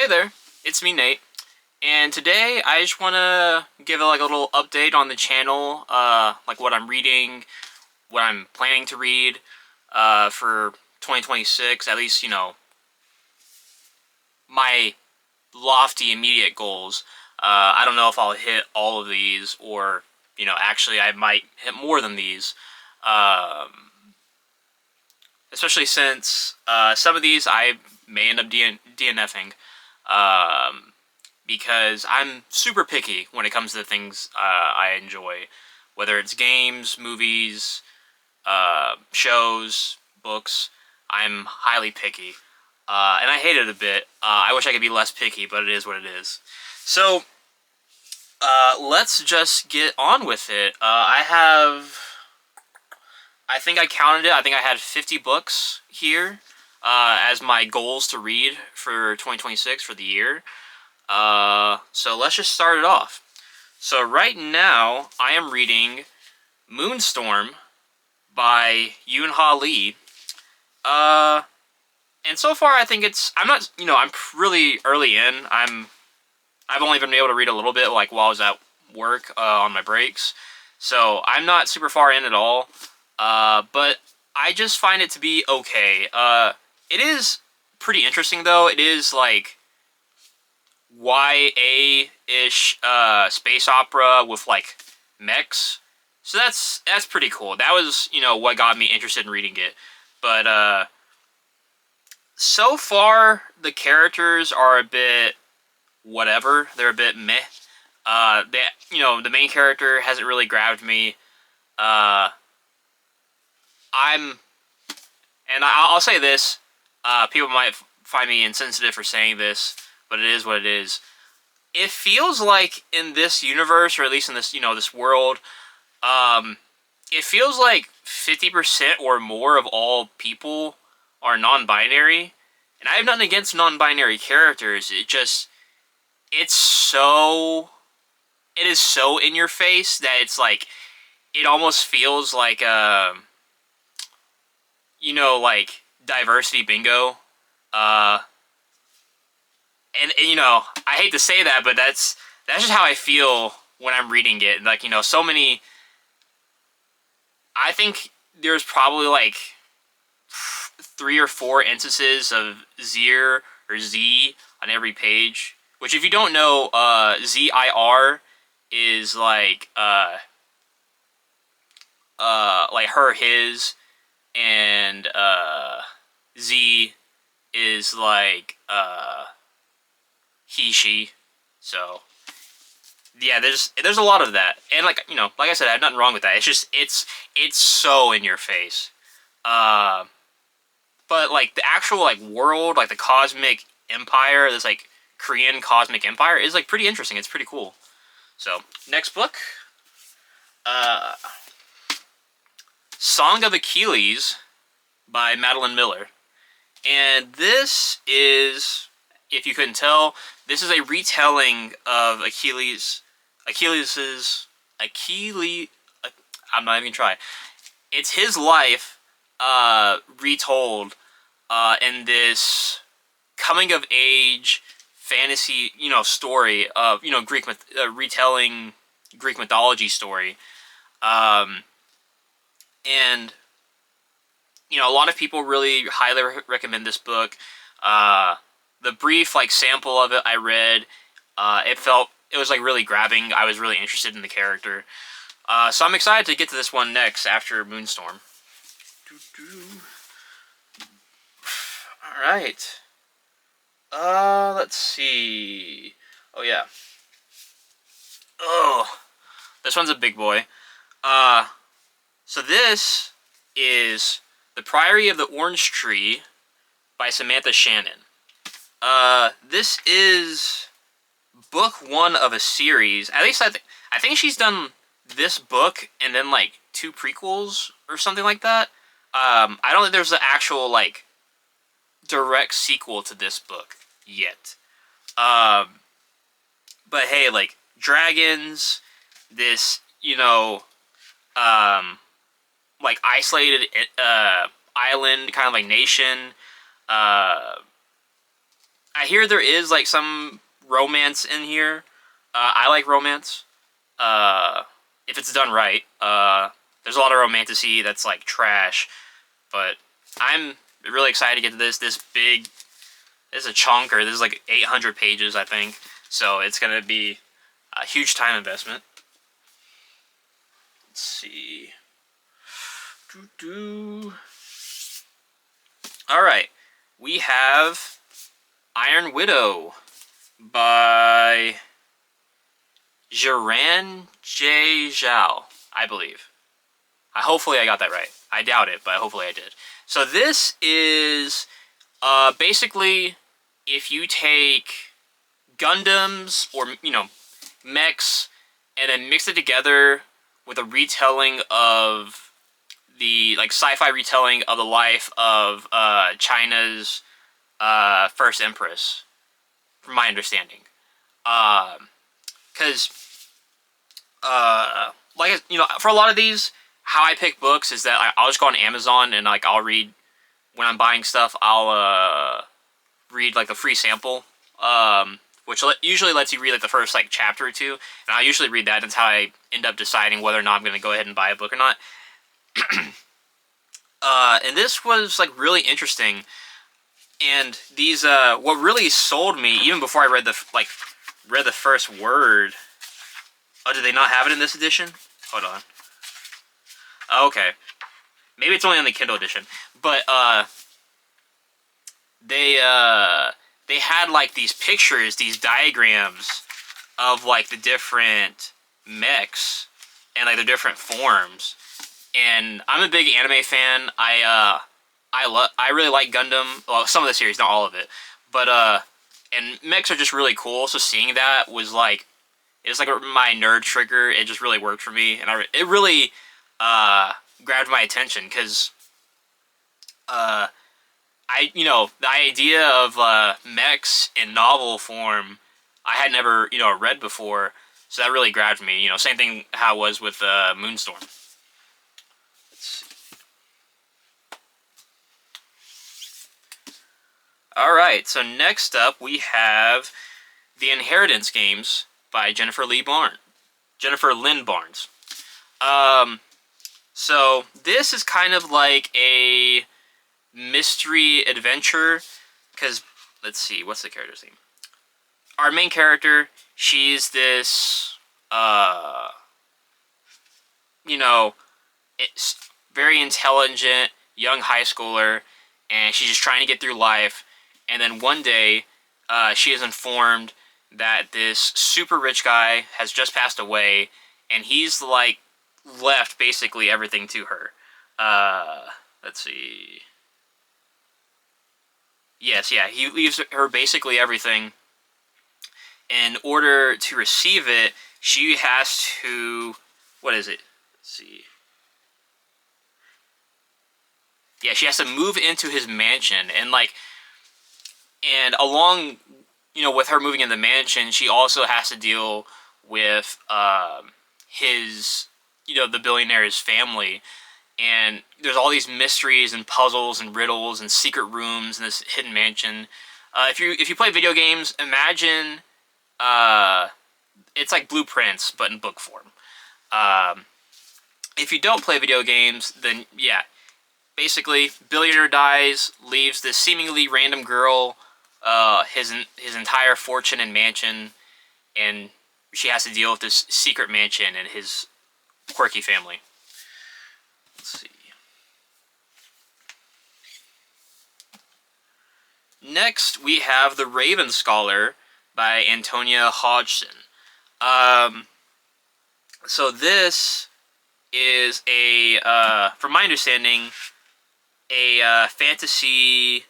Hey there, it's me Nate, and today I just want to give a little update on the channel, like what I'm reading, what I'm planning to read, for 2026. At least my lofty immediate goals. I don't know if I'll hit all of these, or actually I might hit more than these. Especially since some of these I may end up DNFing. Because I'm super picky when it comes to the things I enjoy, whether it's games, movies, shows, books. I'm highly picky, and I hate it a bit. I wish I could be less picky, but it is what it is. So let's just get on with it. I think I counted it. I think I had 50 books here as my goals to read for 2026 for the year. So let's just start it off. So right now, I am reading Moonstorm by Yoon-Ha Lee. And so far I think I'm really early in. I've only been able to read a little bit, like, while I was at work, on my breaks. So I'm not super far in at all. But I just find it to be okay. It is pretty interesting, though. It is, like, YA-ish space opera with like mechs, so that's pretty cool. That was what got me interested in reading it. But so far the characters are a bit whatever. They're a bit meh. The main character hasn't really grabbed me. I'll say this. People might find me insensitive for saying this, but it is what it is. It feels like in this universe, or at least in this, this world, it feels like 50% or more of all people are non-binary. And I have nothing against non-binary characters. It is so in your face that it's like, it almost feels like, like diversity bingo. And I hate to say that, but that's just how I feel when I'm reading it. Like, so many. I think there's probably like 3 or 4 instances of Zir or Z on every page. Which, if you don't know, ZIR is like her, his, and Z is like he, she. So yeah, there's a lot of that, and like I said, I have nothing wrong with that. It's just it's so in your face. But like the actual like world, like the cosmic empire, this like Korean cosmic empire is like pretty interesting. It's pretty cool. So next book, Song of Achilles by Madeline Miller, and this is, if you couldn't tell, this is a retelling of Achilles. I'm not even gonna try. It's his life, retold, in this coming of age fantasy, story of retelling Greek mythology story, and a lot of people really highly recommend this book. The brief sample of it I read, it was like really grabbing. I was really interested in the character, so I'm excited to get to this one next after Moonstorm. All right. Let's see. Oh yeah. Oh, this one's a big boy. So this is The Priory of the Orange Tree by Samantha Shannon. This is book 1 of a series. At least I think she's done this book and then like 2 prequels or something like that. I don't think there's an actual like direct sequel to this book yet. But hey, like dragons, this like isolated island kind of like nation, I hear there is like some romance in here. I like romance. If it's done right. There's a lot of romantasy that's like trash, but I'm really excited to get to this. This is a chunker. This is like 800 pages, I think. So it's gonna be a huge time investment. Let's see. All right, we have Iron Widow by Jiran J. Zhao, I believe. Hopefully I got that right. I doubt it, but hopefully I did. So this is basically if you take Gundams or, mechs and then mix it together with a retelling of the, like, sci-fi retelling of the life of China's first empress, from my understanding. Because, like, for a lot of these, how I pick books is that I'll just go on Amazon and, like, I'll read, when I'm buying stuff, I'll read, like, the free sample, which usually lets you read, like, the first, like, chapter or two, and I usually read that. That's how I end up deciding whether or not I'm going to go ahead and buy a book or not. And this was, like, really interesting, and these, what really sold me, even before I read the first word. Oh, did they not have it in this edition? Hold on. Okay. Maybe it's only on the Kindle edition. But, they had, like, these pictures, these diagrams of, like, the different mechs and, like, the different forms. And I'm a big anime fan. I really like Gundam. Well, some of the series, not all of it. But, and mechs are just really cool, so seeing that was, like, it's like my nerd trigger. It just really worked for me, and it really grabbed my attention, because the idea of mechs in novel form I had never read before, so that really grabbed me. Same thing how it was with Moonstorm. Let's see. All right, so next up we have The Inheritance Games by Jennifer Lynn Barnes. So this is kind of like a mystery adventure, because, let's see, what's the character's name? Our main character, she's this, it's very intelligent young high schooler, and she's just trying to get through life, and then one day, she is informed that this super rich guy has just passed away, and he's, like, left basically everything to her. Let's see. Yes, yeah, he leaves her basically everything. In order to receive it, she has to... What is it? Let's see. Yeah, she has to move into his mansion, and, like... And along, with her moving in the mansion, she also has to deal with his, the billionaire's family. And there's all these mysteries and puzzles and riddles and secret rooms in this hidden mansion. If you play video games, imagine it's like Blueprints, but in book form. If you don't play video games, then yeah, basically, billionaire dies, leaves this seemingly random girl his entire fortune and mansion, and she has to deal with this secret mansion and his quirky family. Let's see. Next, we have The Raven Scholar by Antonia Hodgson. So this is from my understanding, a fantasy...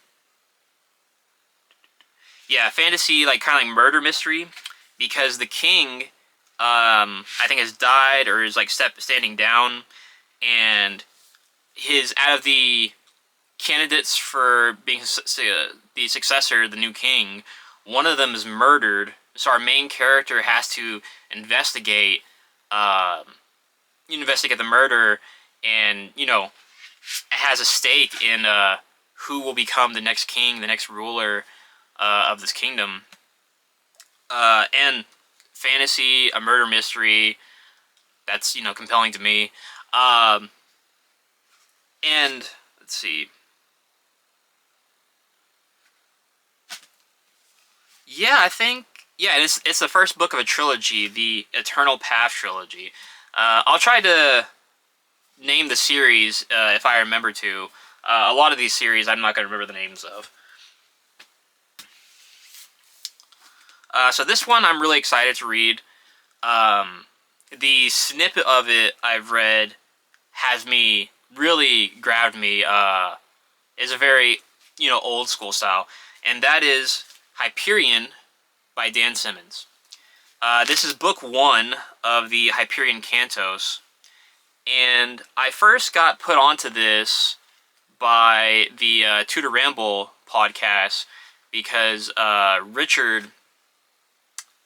Yeah, fantasy, like, kind of like murder mystery, because the king, I think, has died, or is, like, standing down, and out of the candidates for being the successor, the new king, one of them is murdered, so our main character has to investigate the murder, and, has a stake in who will become the next king, the next ruler. of this kingdom, and fantasy, a murder mystery. That's compelling to me. And let's see. Yeah, I think it's the first book of a trilogy, the Eternal Path trilogy. I'll try to name the series if I remember to. A lot of these series I'm not going to remember the names of. So this one I'm really excited to read. The snippet of it I've read has me really grabbed me. Is a very old school style, and that is Hyperion by Dan Simmons. This is book one of the Hyperion Cantos, and I first got put onto this by the Tudor Ramble podcast because Richard,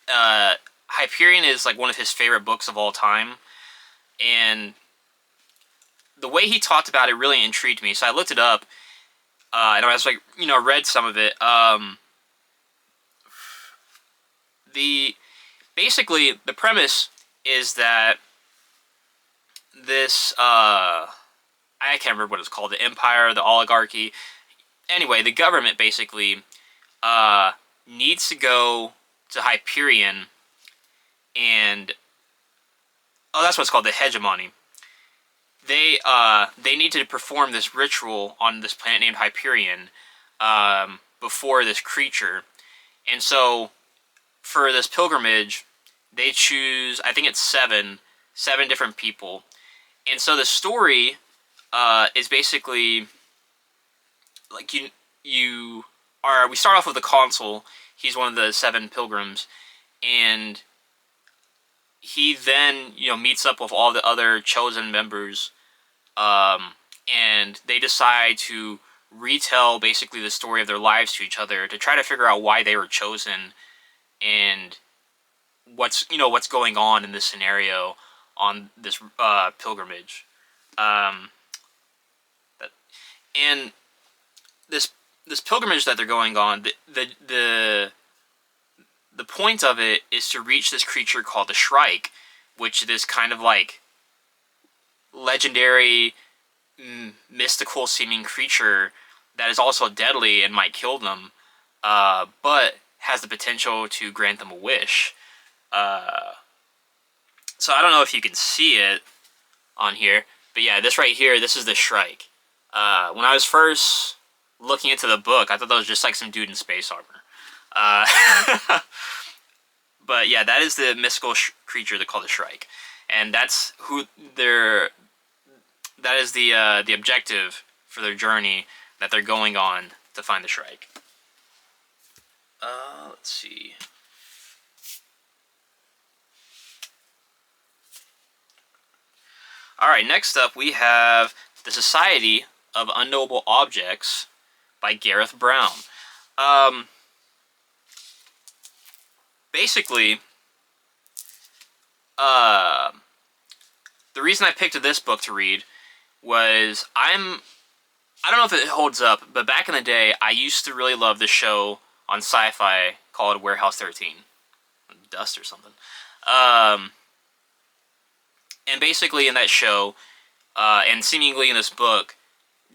Hyperion is like one of his favorite books of all time, and the way he talked about it really intrigued me. So I looked it up, and I was like, read some of it. Basically the premise is that this I can't remember what it's called, the empire, the oligarchy. Anyway, the government basically needs to go to Hyperion, and that's what it's called, the hegemony. They need to perform this ritual on this planet named Hyperion before this creature, and so for this pilgrimage, they choose, I think it's seven different people. And so the story is basically like we start off with the consul. He's one of the 7 pilgrims, and he then meets up with all the other chosen members, and they decide to retell basically the story of their lives to each other to try to figure out why they were chosen and what's going on in this scenario on this pilgrimage. And this pilgrimage that they're going on, the point of it is to reach this creature called the Shrike, which is this kind of like legendary, mystical seeming creature that is also deadly and might kill them, but has the potential to grant them a wish. So I don't know if you can see it on here, but yeah, this right here, this is the Shrike. When I was first looking into the book, I thought that was just like some dude in space armor. But yeah, that is the mystical creature they call the Shrike, and that's that is the objective for their journey that they're going on to find the Shrike. Let's see. Alright, next up we have The Society of Unknowable Objects by Gareth Brown. Basically, the reason I picked this book to read was I don't know if it holds up, but back in the day, I used to really love this show on Sci-Fi called Warehouse 13. Dust or something. And basically in that show, and seemingly in this book,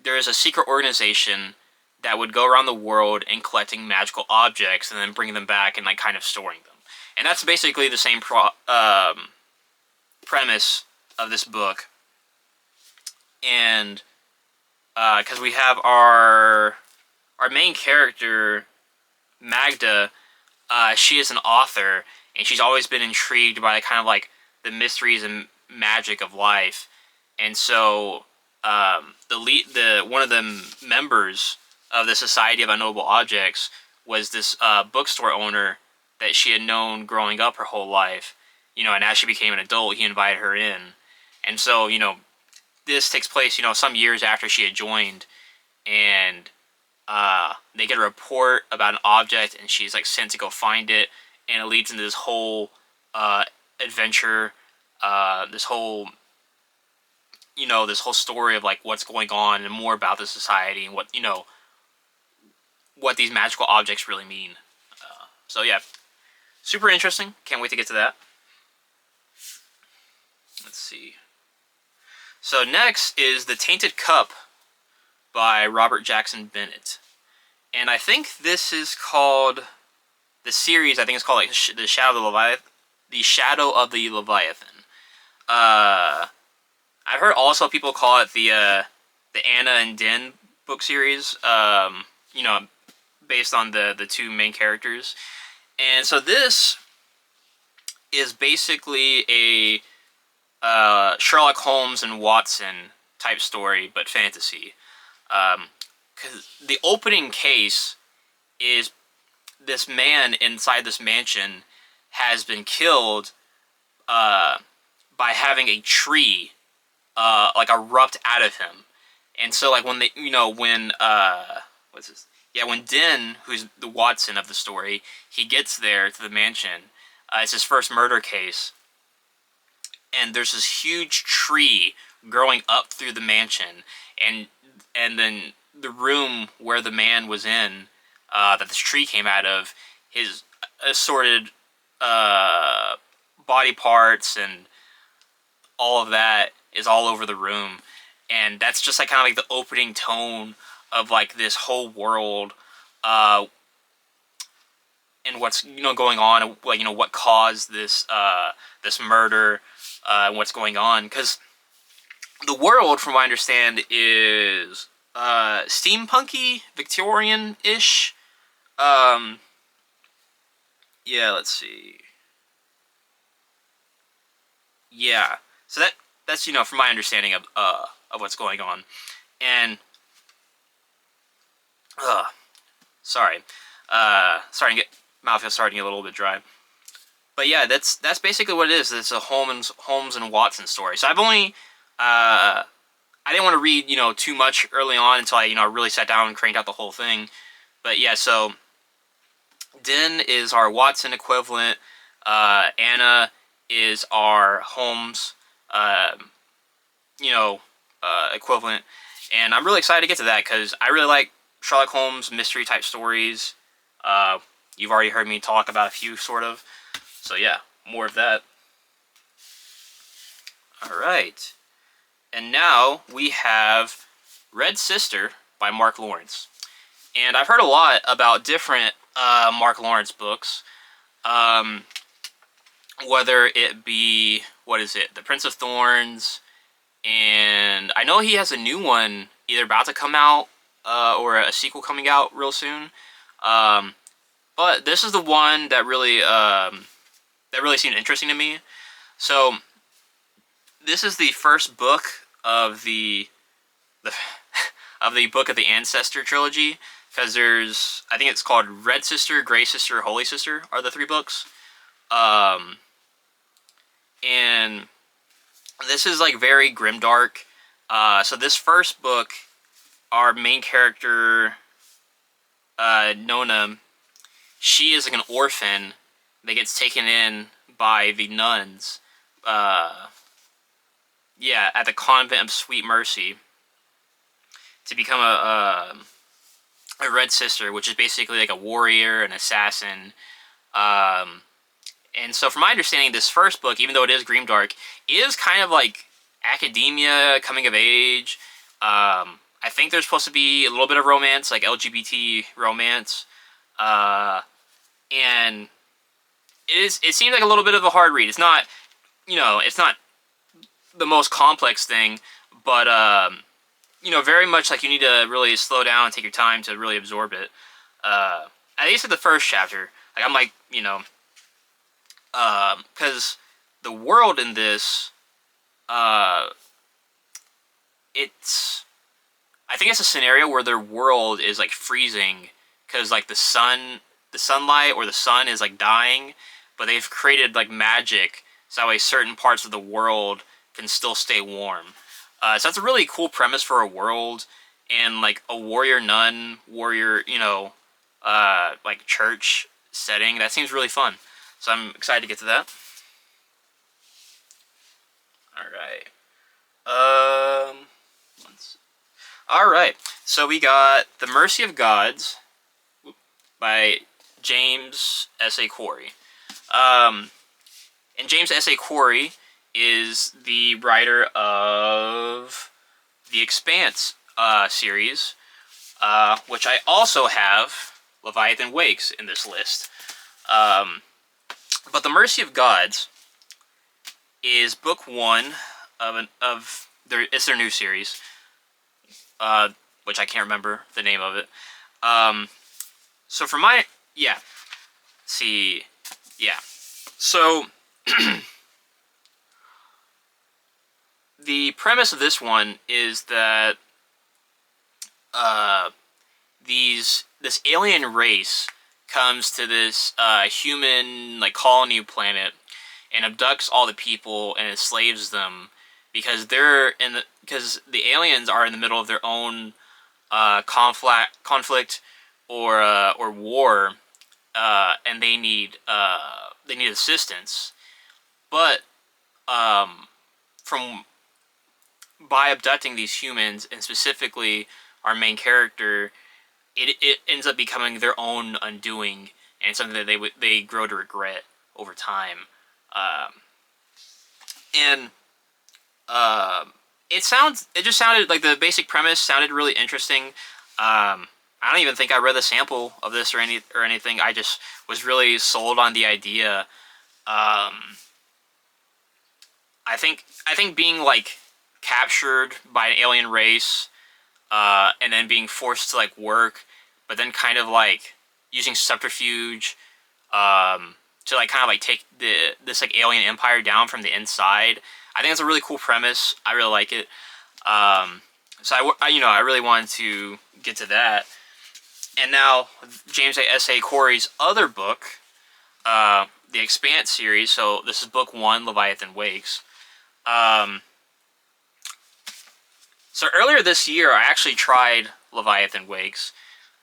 there is a secret organization that would go around the world and collecting magical objects and then bringing them back and like kind of storing them. And that's basically the same premise of this book. And because we have our main character, Magda, she is an author, and she's always been intrigued by kind of like the mysteries and magic of life. And so one of the members of the Society of Unknowable Objects was this bookstore owner that she had known growing up her whole life. And as she became an adult, he invited her in. And so, this takes place, some years after she had joined, and they get a report about an object, and she's like sent to go find it, and it leads into this whole adventure, this whole story of like what's going on and more about the society and what these magical objects really mean. So yeah, super interesting. Can't wait to get to that. Let's see. So next is The Tainted Cup by Robert Jackson Bennett. And I think this is called, the series, I think it's called like The Shadow of the Leviathan. The Shadow of the Leviathan. I've heard also people call it the Anna and Den book series, you know, based on the two main characters. And so this is basically a Sherlock Holmes and Watson type story, but fantasy. Because the opening case is this man inside this mansion has been killed by having a tree like erupt out of him. And so like when they, you know, when what's this? Yeah, when Den, who's the Watson of the story, he gets there to the mansion. It's his first murder case, and there's this huge tree growing up through the mansion, and then the room where the man was in, that this tree came out of, his assorted body parts and all of that is all over the room, and that's just like kind of like the opening tone of like this whole world, and what's, you know, going on, like, you know, what caused this this murder, and what's going on, because the world, from what I understand, is steampunky, Victorian-ish. Yeah, let's see. Yeah, so that's, you know, from my understanding of what's going on, and sorry, starting to get mouth is starting to get a little bit dry. But yeah, that's basically what it is. It's a Holmes and Watson story. So I've only I didn't want to read, you know, too much early on until I, you know, really sat down and cranked out the whole thing. But yeah, so Den is our Watson equivalent. Anna is our Holmes, you know, equivalent. And I'm really excited to get to that because I really like Sherlock Holmes mystery type stories. You've already heard me talk about a few, sort of. So yeah, more of that. Alright. And now we have Red Sister by Mark Lawrence. And I've heard a lot about different Mark Lawrence books. Whether it be, what is it, The Prince of Thorns, and I know he has a new one either about to come out, or a sequel coming out real soon. But this is the one that really seemed interesting to me. So this is the first book of the of the Book of the Ancestor trilogy, because there's, I think it's called Red Sister, Grey Sister, Holy Sister are the three books. And this is like very grimdark. So this first book, our main character, Nona, she is like an orphan that gets taken in by the nuns, yeah, at the convent of Sweet Mercy, to become a Red Sister, which is basically like a warrior, an assassin. And so from my understanding, this first book, even though it is grimdark, is kind of like academia, coming of age. I think there's supposed to be a little bit of romance, like LGBT romance. And it seems like a little bit of a hard read. It's not, you know, it's not the most complex thing, but, you know, very much like you need to really slow down and take your time to really absorb it. At least at the first chapter, like, I'm like, you know, because the world in this, it's, I think it's a scenario where their world is like freezing because like the sunlight or the sun is like dying, but they've created like magic so that way certain parts of the world can still stay warm. So that's a really cool premise for a world, and like a warrior nun, you know, like church setting. That seems really fun. So I'm excited to get to that. Alright, so we got The Mercy of Gods by James S.A. Corey. And James S.A. Corey is the writer of the Expanse series, which I also have Leviathan Wakes in this list. But The Mercy of Gods is book one it's their new series, which I can't remember the name of it. So for my so the premise of this one is that this alien race comes to this human colony planet and abducts all the people and enslaves them because the aliens are in the middle of their own conflict or war, and they need assistance. But by abducting these humans, and specifically our main character, it ends up becoming their own undoing and something that they grow to regret over time. It just sounded like the basic premise sounded really interesting. I don't even think I read the sample of this or anything. I just was really sold on the idea. I think being captured by an alien race, and then being forced to work, but then kind of using subterfuge to take this alien empire down from the inside. I think it's a really cool premise. I really like it. So I really wanted to get to that. And now James S.A. Corey's other book, the Expanse series. So this is book one, Leviathan Wakes. So earlier this year, I actually tried Leviathan Wakes,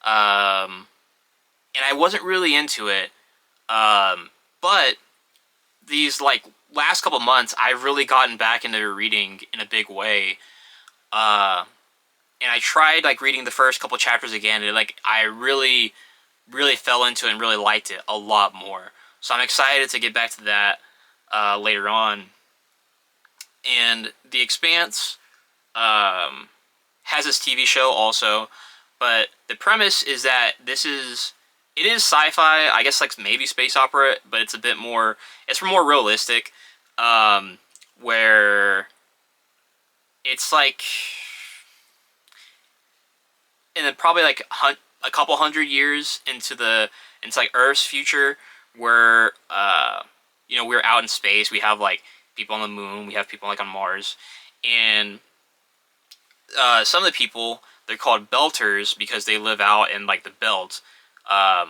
and I wasn't really into it. But these last couple months, I've really gotten back into reading in a big way. And I tried reading the first couple chapters again, and I really, really fell into it and really liked it a lot more. So I'm excited to get back to that later on. And The Expanse has this TV show also, but the premise is that it is sci-fi, I guess maybe space opera, but it's more realistic, where it's and then probably a couple hundred years into Earth's future, where we're out in space. We have people on the moon. We have people on Mars, and some of the people, they're called belters because they live out in the belt. I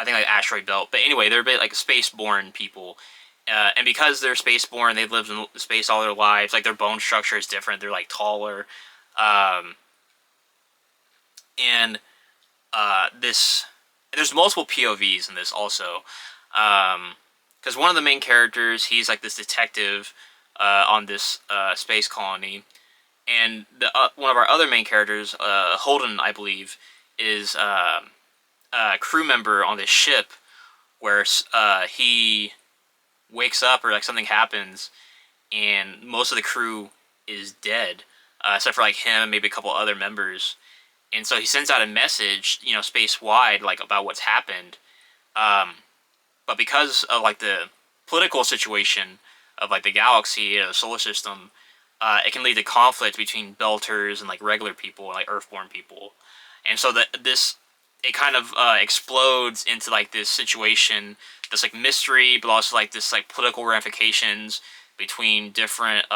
think asteroid belt. But anyway, they're a bit space-born people. And because they're space-born, they've lived in space all their lives. Their bone structure is different. They're taller. And there's multiple POVs in this also. Because one of the main characters, he's this detective on this space colony. And one of our other main characters, Holden, I believe, is a crew member on this ship where he wakes up or something happens and most of the crew is dead, except for him and maybe a couple other members. And so he sends out a message, space-wide, about what's happened. But because of the political situation of the galaxy, the solar system, it can lead to conflict between belters and regular people and Earthborn people. And so it kind of explodes into this situation, this mystery, but also this political ramifications between different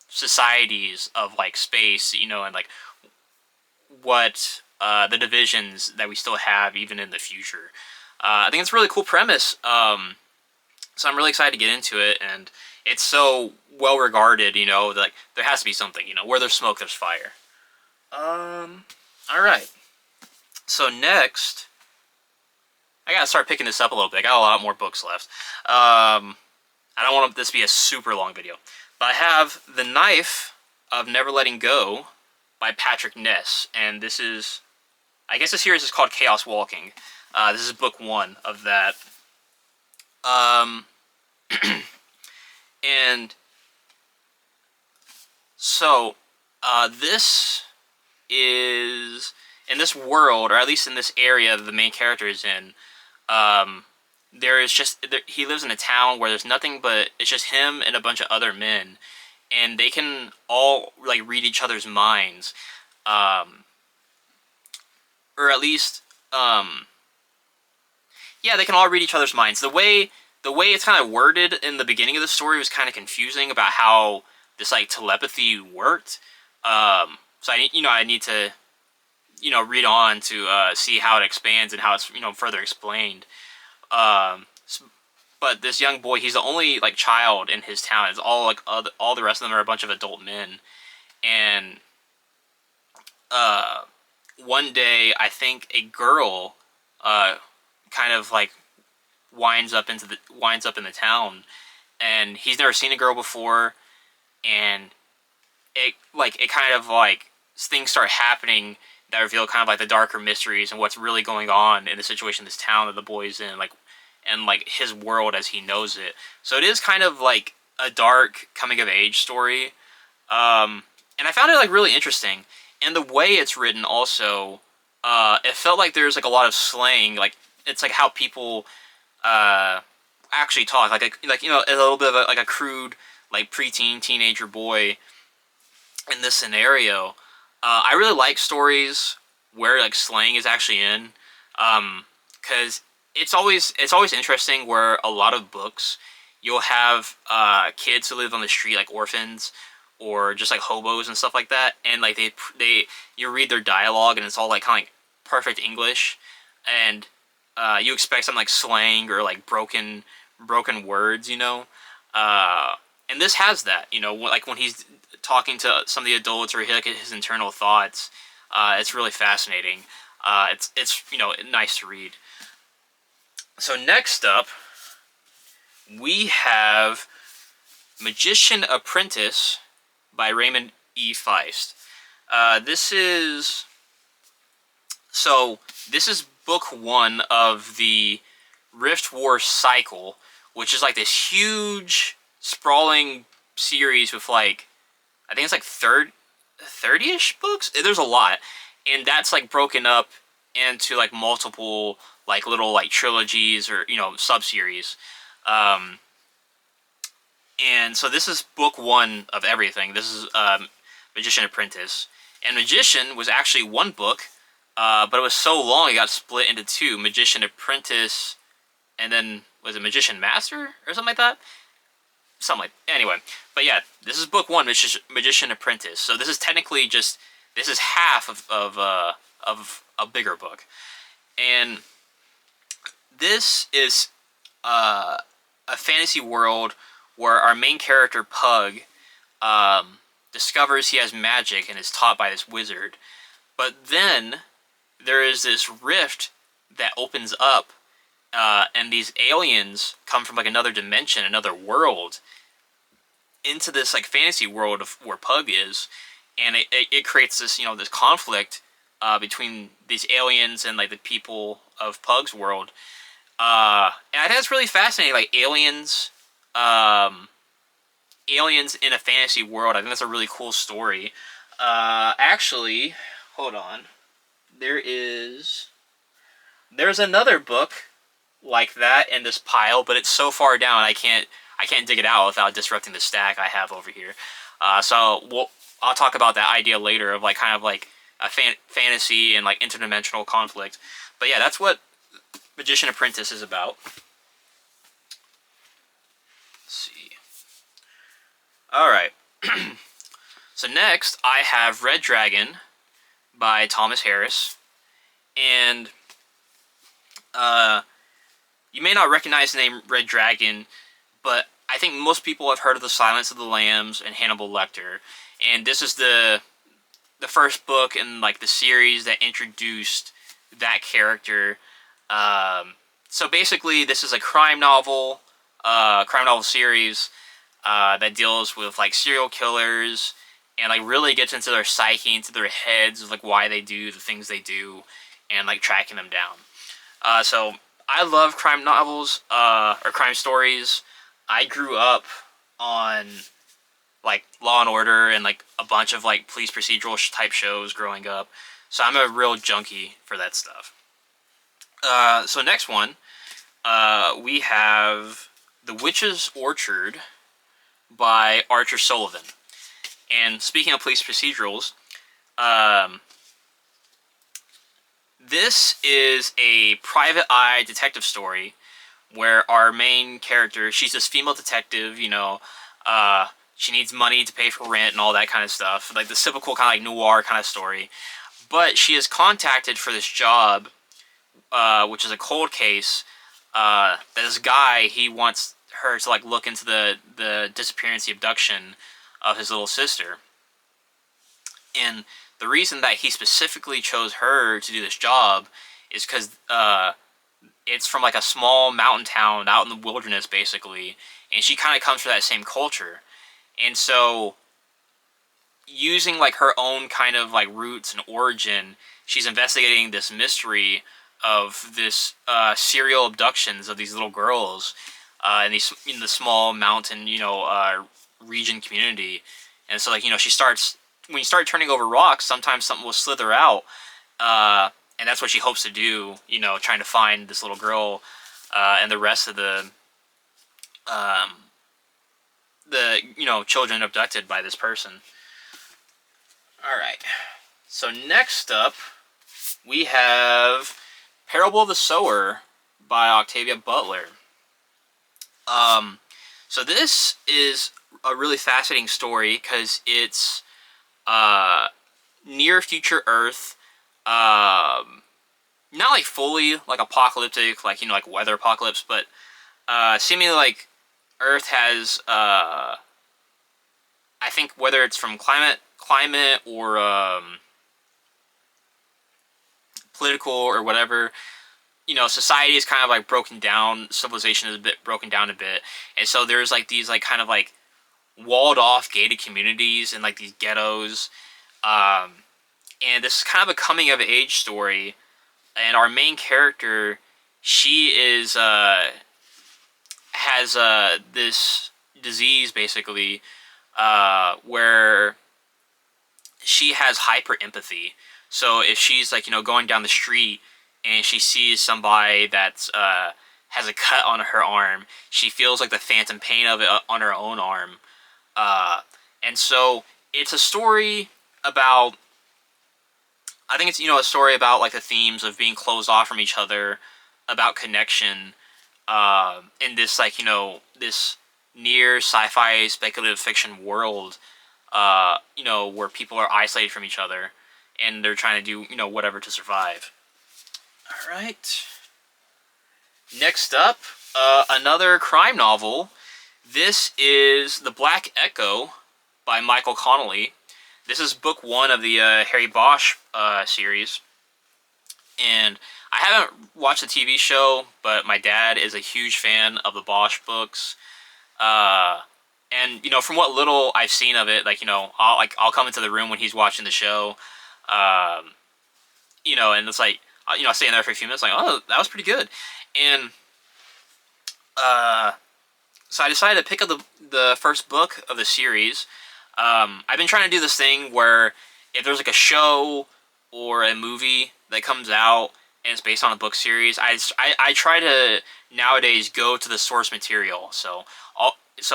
societies of space, and what the divisions that we still have even in the future. I think it's a really cool premise. So I'm really excited to get into it, and it's so well regarded, there has to be something, where there's smoke, there's fire. Alright. So next, I gotta start picking this up a little bit. I got a lot more books left. I don't want this to be a super long video. But I have The Knife of Never Letting Go by Patrick Ness. And this is, I guess the series is called Chaos Walking. This is book 1 of that. And so this is in this world, or at least in this area that the main character is in. He lives in a town where there's nothing but it's just him and a bunch of other men, and they can all like read each other's minds, or at least yeah, they can all read each other's minds. The way it's kind of worded in the beginning of the story was kind of confusing about how this like telepathy worked. So I need to read on to see how it expands and how it's further explained. But this young boy, he's the only like child in his town. It's all like all the rest of them are a bunch of adult men, and one day I think a girl kind of like winds up in the town, and he's never seen a girl before, and it kind of like things start happening that reveal kind of like the darker mysteries and what's really going on in the situation, this town that the boy's in, and like his world as he knows it. So it is kind of like a dark coming of age story, and I found it like really interesting. And the way it's written also, it felt like there's like a lot of slang, like it's like how people actually talk, like a little bit of a crude like preteen teenager boy in this scenario. I really like stories where like slang is actually in, because it's always interesting where a lot of books you'll have kids who live on the street, like orphans or just like hobos and stuff like that, and like you read their dialogue and it's all like kind of like perfect English, and you expect some like slang or like broken words, and this has that, like when he's talking to some of the adults or like his internal thoughts. It's really fascinating. It's nice to read. So next up, we have Magician Apprentice by Raymond E. Feist. This is book 1 of the Rift War cycle, which is like this huge, sprawling series with like, I think it's like 30-ish books. There's a lot, and that's like broken up into like multiple like little like trilogies or sub-series. And so this is book 1 of everything. This is Magician Apprentice, and Magician was actually one book, but it was so long it got split into 2: Magician Apprentice, and then was it Magician Master or something like that? Anyway, but yeah, this is book 1, which is Magician Apprentice. So this is technically this is half of a bigger book, and this is a fantasy world where our main character Pug discovers he has magic and is taught by this wizard. But then there is this rift that opens up, and these aliens come from like another dimension, another world, into this like fantasy world of where Pug is, and it creates this this conflict between these aliens and like the people of Pug's world. And I think it's really fascinating, like aliens in a fantasy world. I think that's a really cool story. Actually, hold on. There's another book like that in this pile, but it's so far down I can't dig it out without disrupting the stack I have over here. So I'll talk about that idea later of like kind of like a fantasy and like interdimensional conflict. But yeah, that's what Magician Apprentice is about. Let's see. All right. So next I have Red Dragon by Thomas Harris, and you may not recognize the name Red Dragon, but I think most people have heard of The Silence of the Lambs and Hannibal Lecter, and this is the first book in like the series that introduced that character. So basically, this is a crime novel series that deals with like serial killers and like really gets into their psyche, into their heads of like why they do the things they do, and like tracking them down. So I love crime novels or crime stories. I grew up on like Law and Order and like a bunch of like police procedural type shows growing up. So I'm a real junkie for that stuff. So next one, we have The Witch's Orchard by Archer Sullivan. And speaking of police procedurals, um, this is a private eye detective story where our main character, she's this female detective, she needs money to pay for rent and all that kind of stuff, like the typical kind of like noir kind of story. But she is contacted for this job, which is a cold case. This guy, he wants her to like look into the disappearance, the abduction of his little sister. And the reason that he specifically chose her to do this job is because it's from like a small mountain town out in the wilderness, basically, and she kind of comes from that same culture. And so, using like her own kind of like roots and origin, she's investigating this mystery of this serial abductions of these little girls in the small mountain, region community. And so, like, she starts, when you start turning over rocks, sometimes something will slither out, and that's what she hopes to do. Trying to find this little girl and the rest of the children abducted by this person. All right. So next up, we have Parable of the Sower by Octavia Butler. So this is a really fascinating story because it's near future Earth, not like fully like apocalyptic, like weather apocalypse, but seemingly like Earth has, I think whether it's from climate or political or whatever, society is kind of like broken down. Civilization is a bit broken down a bit, and so there's like these like kind of like walled off gated communities and like these ghettos, and this is kind of a coming of age story. And our main character, she is has this disease basically, where she has hyper empathy. So if she's like going down the street and she sees somebody that's has a cut on her arm, she feels like the phantom pain of it on her own arm. And so it's a story about, I think it's a story about like the themes of being closed off from each other, about connection, in this like this near sci-fi speculative fiction world, where people are isolated from each other and they're trying to do whatever to survive. All right. Next up, another crime novel. This is The Black Echo by Michael Connolly. This is book one of the Harry Bosch series. And I haven't watched the TV show, but my dad is a huge fan of the Bosch books. And from what little I've seen of it, I'll come into the room when he's watching the show, and it's like I'll stay in there for a few minutes, like, oh, that was pretty good. And so I decided to pick up the first book of the series. I've been trying to do this thing where if there's like a show or a movie that comes out and it's based on a book series, I try to nowadays go to the source material. So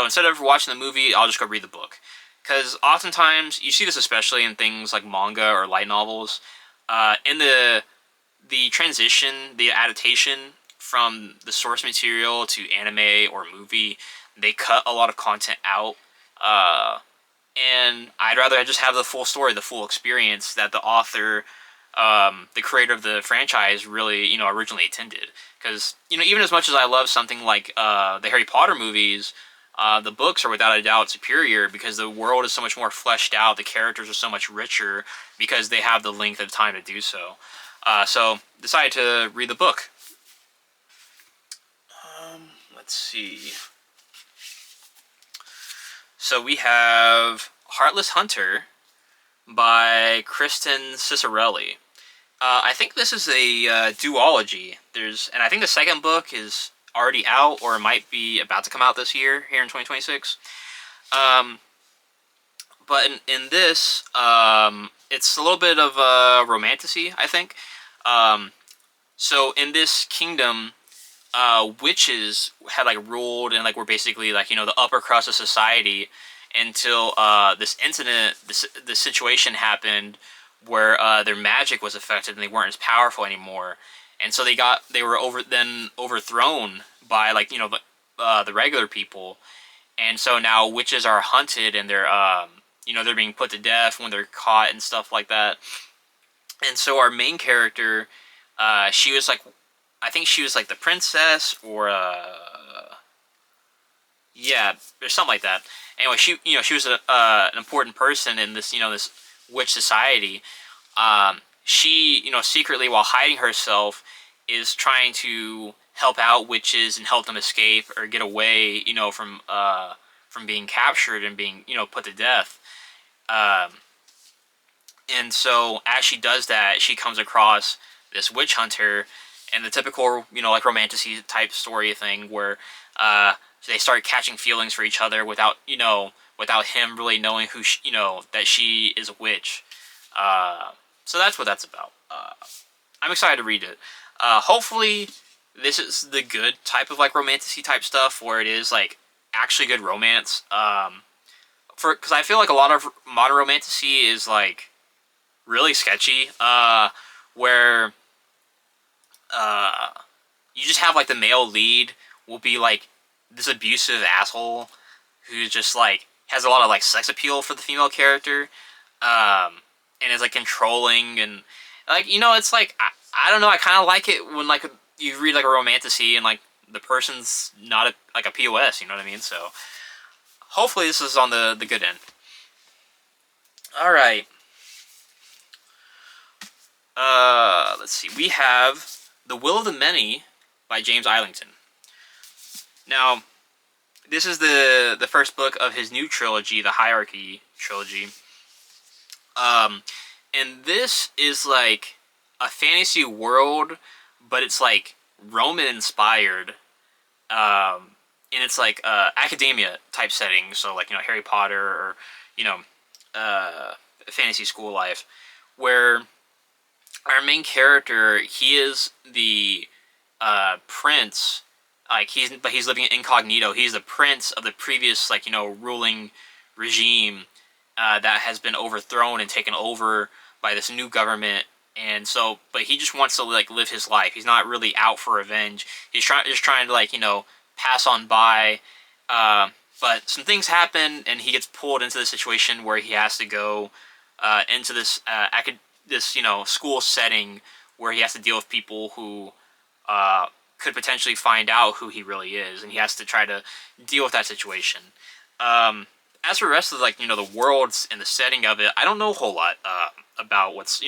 instead of watching the movie, I'll just go read the book. Because oftentimes, you see this especially in things like manga or light novels, in the transition, the adaptation from the source material to anime or movie, they cut a lot of content out. And I'd rather just have the full story, the full experience that the author, the creator of the franchise really, originally intended. Because, even as much as I love something like the Harry Potter movies, the books are without a doubt superior because the world is so much more fleshed out, the characters are so much richer because they have the length of time to do so. So, decided to read the book. Let's see. So we have Heartless Hunter by Kristen Cicerelli. I think this is a duology. And I think the second book is already out, or it might be about to come out this year, here in 2026. Um, but in this, it's a little bit of romantasy, I think. Um, so in this kingdom, witches had like ruled and like were basically like the upper crust of society until this incident, this situation happened where their magic was affected and they weren't as powerful anymore, and so they were overthrown by like the regular people, and so now witches are hunted and they're being put to death when they're caught and stuff like that. And so our main character, she was like, I think she was like the princess or yeah, or something like that. Anyway, she was an important person in this witch society. She secretly while hiding herself is trying to help out witches and help them escape or get away from being captured and being put to death. Um, and so as she does that, she comes across this witch hunter, and the typical like romantasy type story thing where they start catching feelings for each other without him really knowing that she is a witch. So that's what that's about. I'm excited to read it. Hopefully, this is the good type of like romantasy type stuff where it is like actually good romance. Because I feel like a lot of modern romantasy is like really sketchy. Where you just have like the male lead will be like this abusive asshole who just like has a lot of like sex appeal for the female character, and is like controlling and like it's like I don't know, I kind of like it when like you read like a romantasy and like the person's not like a POS, you know what I mean? So hopefully this is on the good end. All right. Let's see. We have The Will of the Many by James Islington. Now, this is the first book of his new trilogy, the Hierarchy trilogy. And this is like a fantasy world, but it's like Roman inspired. And it's like academia type setting, so like Harry Potter or you know fantasy school life, where our main character, he is the prince. Like he's living incognito. He's the prince of the previous ruling regime that has been overthrown and taken over by this new government. And so, but he just wants to like live his life. He's not really out for revenge. He's just trying to like pass on by. But some things happen, and he gets pulled into the situation where he has to go into this school setting where he has to deal with people who could potentially find out who he really is, and he has to try to deal with that situation. As for the rest of the worlds and the setting of it, I don't know a whole lot about what's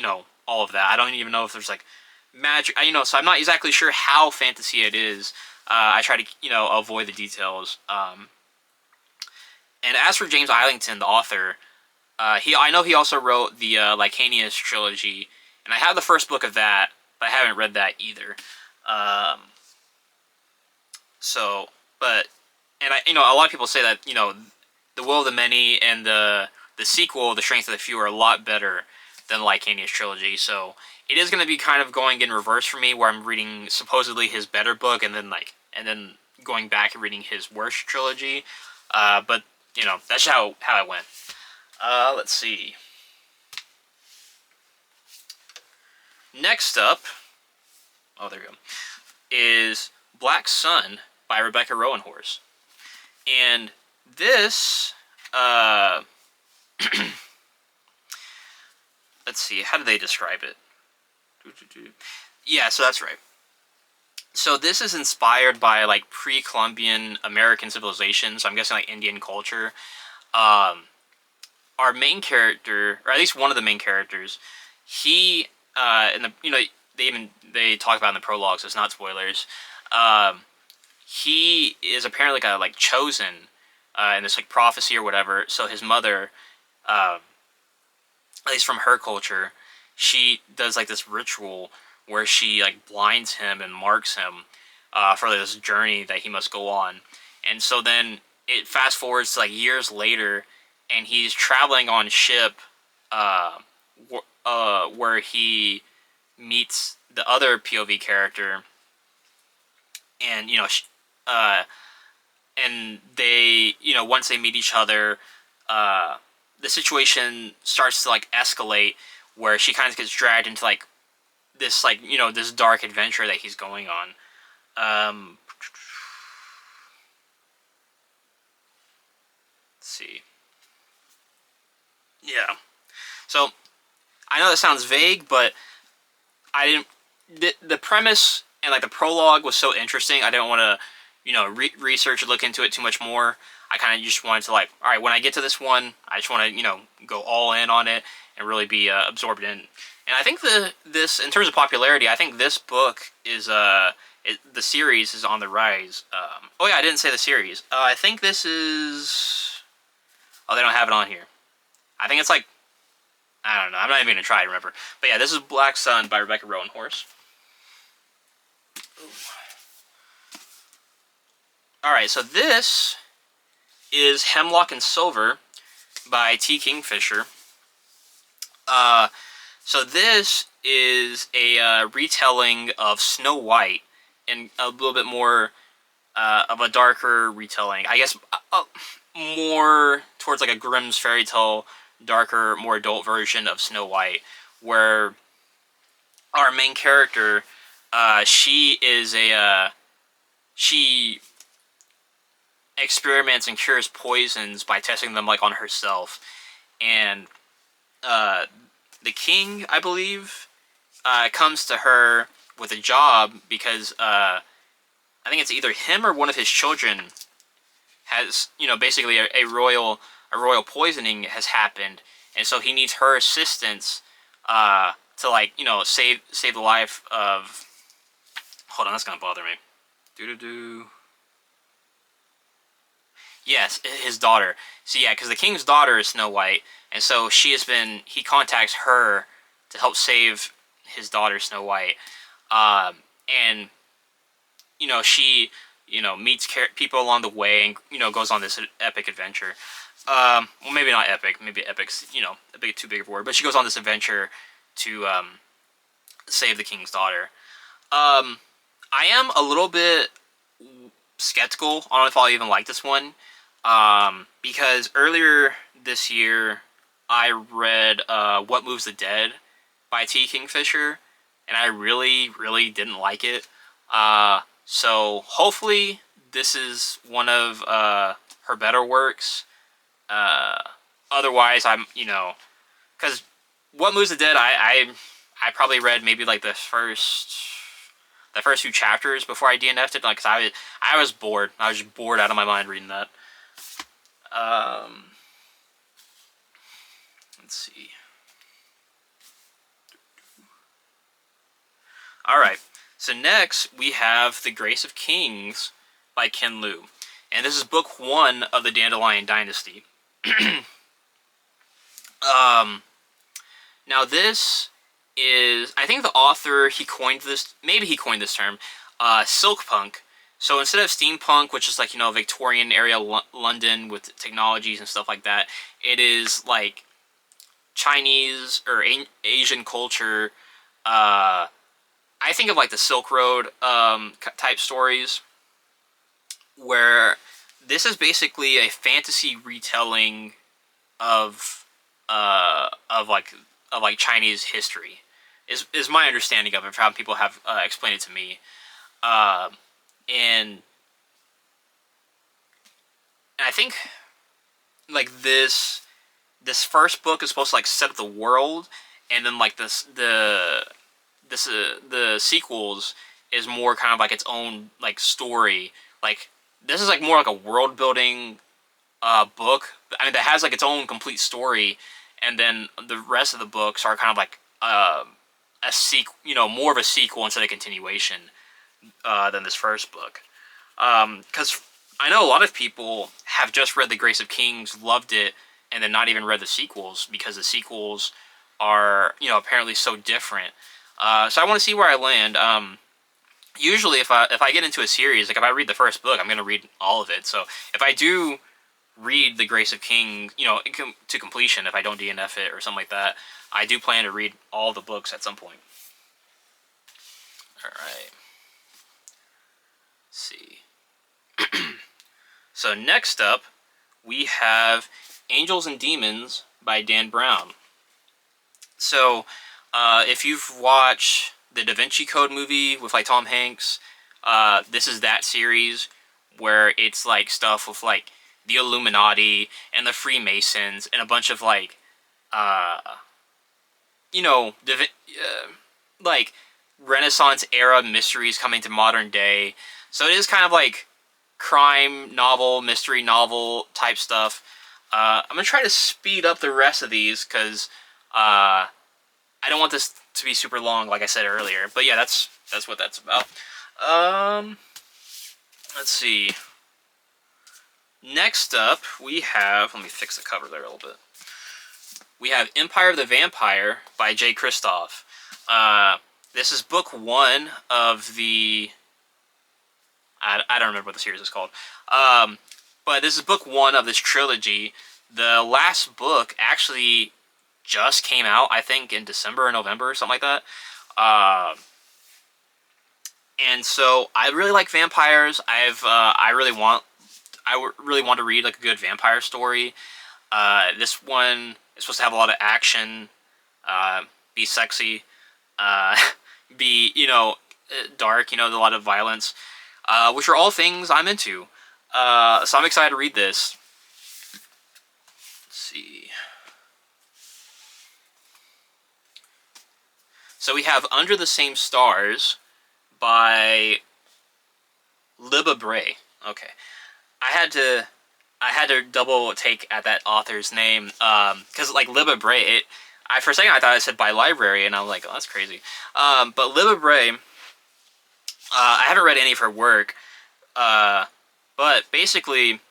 all of that. I don't even know if there's like magic. So I'm not exactly sure how fantasy it is. I try to avoid the details. And as for James Islington, the author, I know he also wrote the Lycanius trilogy, and I have the first book of that, but I haven't read that either. A lot of people say that The Will of the Many and the sequel, The Strength of the Few, are a lot better than the Lycanius trilogy. So it is going to be kind of going in reverse for me, where I'm reading supposedly his better book and then going back and reading his worst trilogy. But that's how it went. Let's see. Next up, there we go, is Black Sun by Rebecca Roanhorse. And this, let's see, how do they describe it? Yeah, so that's right. So this is inspired by like pre-Columbian American civilization, so I'm guessing like Indian culture. Our main character, or at least one of the main characters, he they talk about in the prologue, so it's not spoilers. He is apparently like chosen in this like prophecy or whatever. So his mother, at least from her culture, she does like this ritual where she like blinds him and marks him for this journey that he must go on. And so then it fast forwards to like years later, and he's traveling on ship, uh, where he meets the other POV character, and uh, and they, once they meet each other, the situation starts to like escalate, where she kind of gets dragged into like this this dark adventure that he's going on. Let's see. Yeah. So I know that sounds vague, but I didn't. The premise and like the prologue was so interesting. I didn't want to, research and look into it too much more. I kind of just wanted to like, all right, when I get to this one, I just want to, go all in on it and really be absorbed in. And I think this in terms of popularity, I think this book is the series is on the rise. Oh yeah, I didn't say the series. I think this is. Oh, they don't have it on here. I think it's like, I don't know. I'm not even gonna try to remember. But yeah, this is Black Sun by Rebecca Roanhorse. All right, so this is Hemlock and Silver by T. Kingfisher. So this is a retelling of Snow White, and a little bit more of a darker retelling. I guess more towards like a Grimm's fairy tale, darker, more adult version of Snow White, where our main character, she is she experiments and cures poisons by testing them like on herself, and the king, I believe, comes to her with a job because I think it's either him or one of his children has, basically a royal poisoning has happened, and so he needs her assistance to like, save the life of. Hold on, that's gonna bother me. Yes, his daughter. So yeah, because the king's daughter is Snow White, and so he contacts her to help save his daughter Snow White, and she meets people along the way, and goes on this epic adventure. Well, maybe not epic. Maybe epic's a bit too big of a word, but she goes on this adventure to save the king's daughter. I am a little bit skeptical on if I'll even like this one, because earlier this year I read What Moves the Dead by T. Kingfisher, and I really, really didn't like it. So hopefully this is one of her better works. Otherwise, I'm, because What Moves the Dead, I probably read maybe like the first few chapters before I DNF'd it, because I was bored. I was just bored out of my mind reading that. Let's see. Alright, so next we have The Grace of Kings by Ken Liu. And this is book 1 of the Dandelion Dynasty. Now this is, I think the author, maybe he coined this term, silk punk. So instead of steampunk, which is like, Victorian area London with technologies and stuff like that, it is like Chinese or Asian culture. I think of like the Silk Road type stories, where this is basically a fantasy retelling of Chinese history. Is my understanding of it, from how people have explained it to me. And I think like this first book is supposed to like set up the world, and then like the sequels is more kind of like its own like story. Like this is like more like a world building book. I mean, that has like its own complete story, and then the rest of the books are kind of like a sequel, more of a sequel instead of continuation than this first book. Because I know a lot of people have just read The Grace of Kings, loved it, and then not even read the sequels, because the sequels are, you know, apparently so different. So I want to see where I land. Usually, if I get into a series, like if I read the first book, I'm gonna read all of it. So if I do read The Grace of Kings, you know, to completion, if I don't DNF it or something like that, I do plan to read all the books at some point. All right. Let's see. So next up, we have Angels and Demons by Dan Brown. So, if you've watched the Da Vinci Code movie with like Tom Hanks, this is that series where it's like stuff with like the Illuminati and the Freemasons and a bunch of like, you know, like Renaissance era mysteries coming to modern day. So it is kind of like crime novel, mystery novel type stuff. I'm gonna try to speed up the rest of these because I don't want this to be super long, like I said earlier. But yeah, that's what that's about. Let's see. Next up, we have. Let me fix the cover there a little bit. We have Empire of the Vampire by Jay Kristoff. This is book 1 of the. I don't remember what the series is called. But this is book 1 of this trilogy. The last book actually just came out, I think, in December or November or something like that. And so I really like vampires. I really want to read like a good vampire story. This one is supposed to have a lot of action, be sexy, be, you know, dark, you know, a lot of violence, which are all things I'm into. So I'm excited to read this. Let's see. So we have Under the Same Stars by Libba Bray. Okay. I had to double take at that author's name, because like Libba Bray, for a second I thought it said by library, and I was like, oh, that's crazy. But Libba Bray, I haven't read any of her work, but basically,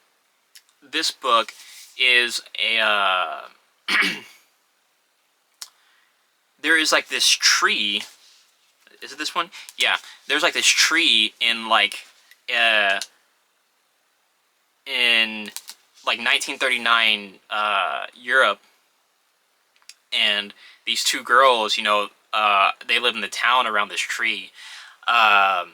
this book is a there is like this tree. Is it this one? Yeah. There's like this tree in like 1939 Europe, and these two girls, you know, they live in the town around this tree, and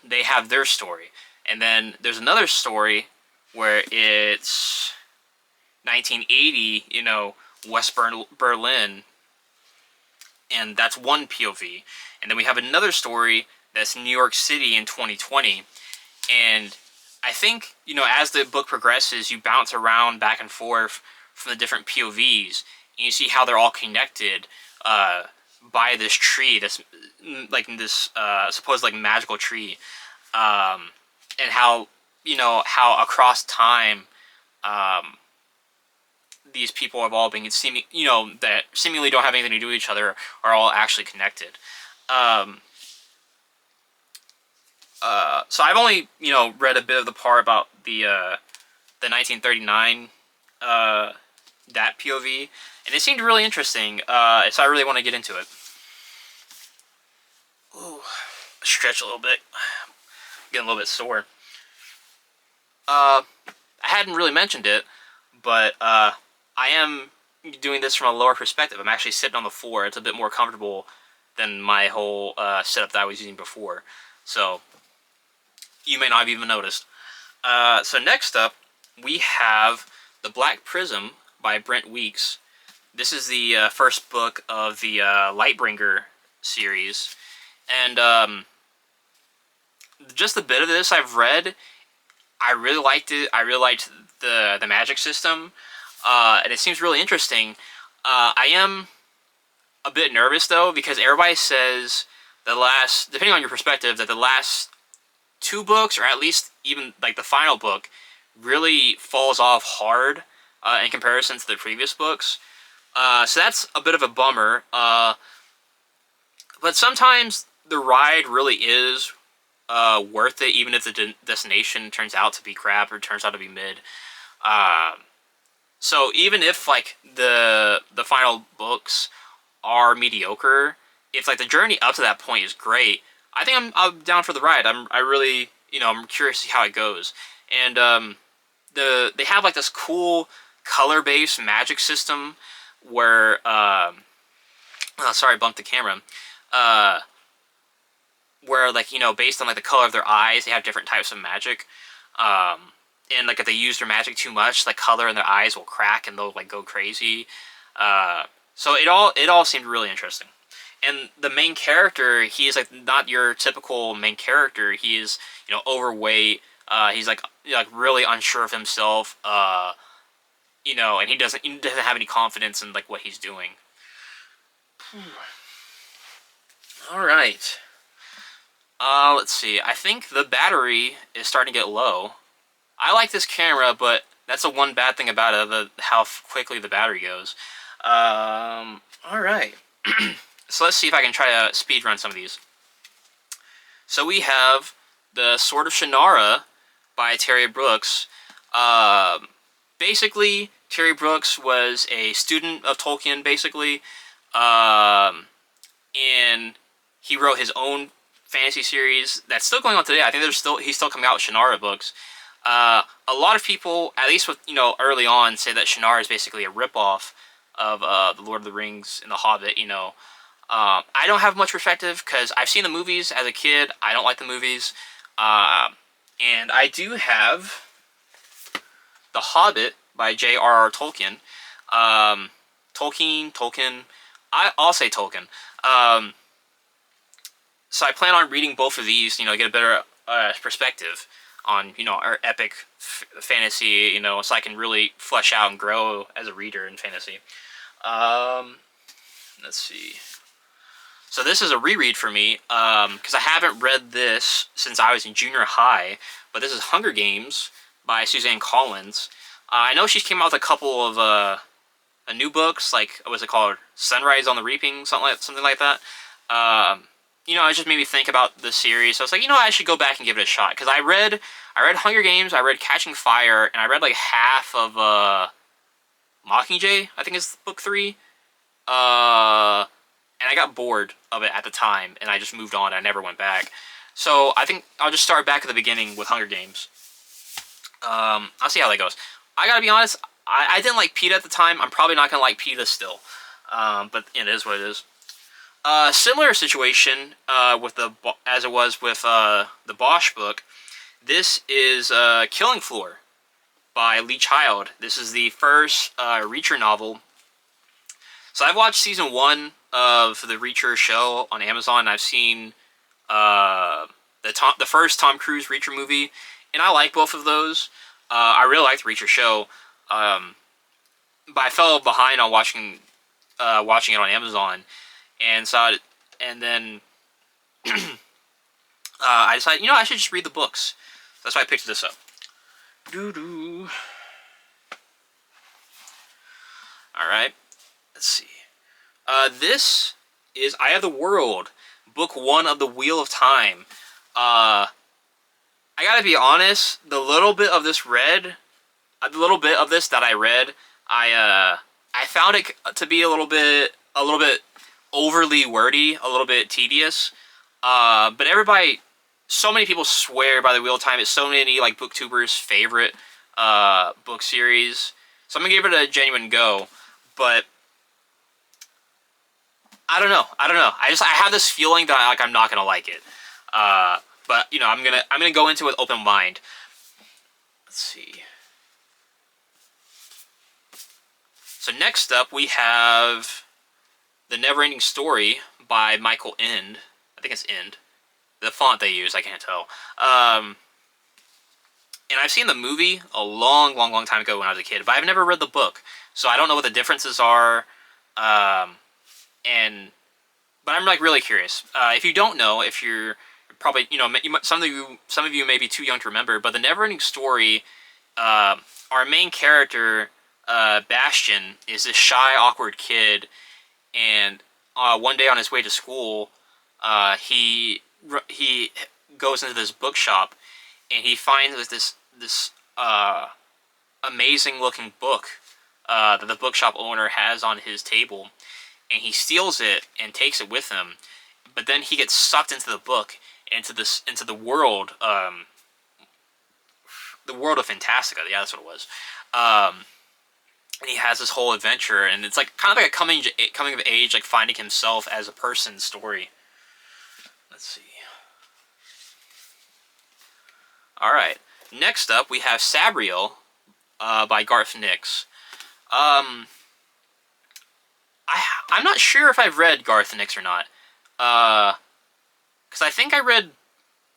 they have their story. And then there's another story where it's 1980, you know, West Berlin, and that's one POV. And then we have another story that's New York City in 2020. And I think, you know, as the book progresses, you bounce around back and forth from the different POVs, and you see how they're all connected by this tree, this like this supposed like magical tree, and how, you know, how across time these people have all been you know, that seemingly don't have anything to do with each other, are all actually connected. So I've only, you know, read a bit of the part about the 1939 that POV, and it seemed really interesting. So I really want to get into it. Ooh, stretch a little bit. I'm getting a little bit sore. I hadn't really mentioned it, but I am doing this from a lower perspective. I'm actually sitting on the floor. It's a bit more comfortable than my whole setup that I was using before. So you may not have even noticed. So next up, we have The Black Prism by Brent Weeks. This is the first book of the Lightbringer series. And just a bit of this I've read, I really liked it. I really liked the magic system. And it seems really interesting. I am a bit nervous, though, because everybody says depending on your perspective, that the last 2 books, or at least even like the final book, really falls off hard in comparison to the previous books. So that's a bit of a bummer. But sometimes the ride really is worth it, even if the destination turns out to be crap or turns out to be mid. So even if like the final books are mediocre, if like the journey up to that point is great, I think I'm down for the ride. I really I'm curious to see how it goes. And they have like this cool color based magic system where oh, sorry, I bumped the camera. Uh, where like based on like the color of their eyes, they have different types of magic. Um, and like if they use their magic too much, like color in their eyes will crack and they'll like go crazy. So it all seemed really interesting. And the main character, he is like not your typical main character. He is overweight. He's like really unsure of himself. And he doesn't have any confidence in like what he's doing. All right. Let's see. I think the battery is starting to get low. I like this camera, but that's the one bad thing about it, how quickly the battery goes. Alright. So let's see if I can try to speed run some of these. So we have The Sword of Shannara by Terry Brooks. Basically, Terry Brooks was a student of Tolkien, basically. And he wrote his own fantasy series that's still going on today. I think he's still coming out with Shannara books. A lot of people, at least with early on, say that Shannara is basically a ripoff of the Lord of the Rings and the Hobbit. I don't have much perspective because I've seen the movies as a kid. I don't like the movies, and I do have The Hobbit by J.R.R. Tolkien. Tolkien. I'll say Tolkien. So I plan on reading both of these, get a better perspective on, our epic fantasy, so I can really flesh out and grow as a reader in fantasy. Let's see. So this is a reread for me, because I haven't read this since I was in junior high, but this is Hunger Games by Suzanne Collins. I know she came out with a couple of new books, like, what was it called? Sunrise on the Reaping, something like that. It just made me think about the series. So I was like, I should go back and give it a shot. Because I read Hunger Games, I read Catching Fire, and I read like half of Mockingjay, I think is book 3. And I got bored of it at the time, and I just moved on. I never went back. So I think I'll just start back at the beginning with Hunger Games. I'll see how that goes. I gotta be honest, I didn't like PETA at the time. I'm probably not gonna like PETA still. But it is what it is. Similar situation as it was with the Bosch book. This is Killing Floor by Lee Child. This is the first Reacher novel. So I've watched season 1 of the Reacher show on Amazon. I've seen the first Tom Cruise Reacher movie, and I like both of those. I really like the Reacher show, but I fell behind on watching it on Amazon, and then I decided, I should just read the books. That's why I picked this up. All right, let's see. This is Eye of the World, book 1 of the Wheel of Time. I gotta be honest. The little bit of this that I read, I found it to be a little bit overly wordy, a little bit tedious. But so many people swear by the Wheel of Time. It's so many like booktubers' favorite book series. So I'm gonna give it a genuine go. But I don't know. I have this feeling that I'm not gonna like it. But I'm gonna go into it with open mind. Let's see. So next up we have The Neverending Story by Michael End. I think it's End. The font they use, I can't tell. And I've seen the movie a long time ago when I was a kid, but I've never read the book, so I don't know what the differences are. But I'm like really curious. If you don't know, if you're probably some of you may be too young to remember, but The Neverending Story, our main character, Bastian, is this shy, awkward kid, and one day on his way to school, he goes into this bookshop, and he finds this amazing looking book that the bookshop owner has on his table, and he steals it and takes it with him. But then he gets sucked into the book, into the world of Fantastica. Yeah, that's what it was. And he has this whole adventure, and it's like kind of like a coming of age, like finding himself as a person story. Let's see. All right. Next up, we have Sabriel by Garth Nix. I'm not sure if I've read Garth Nix or not. Because I think I read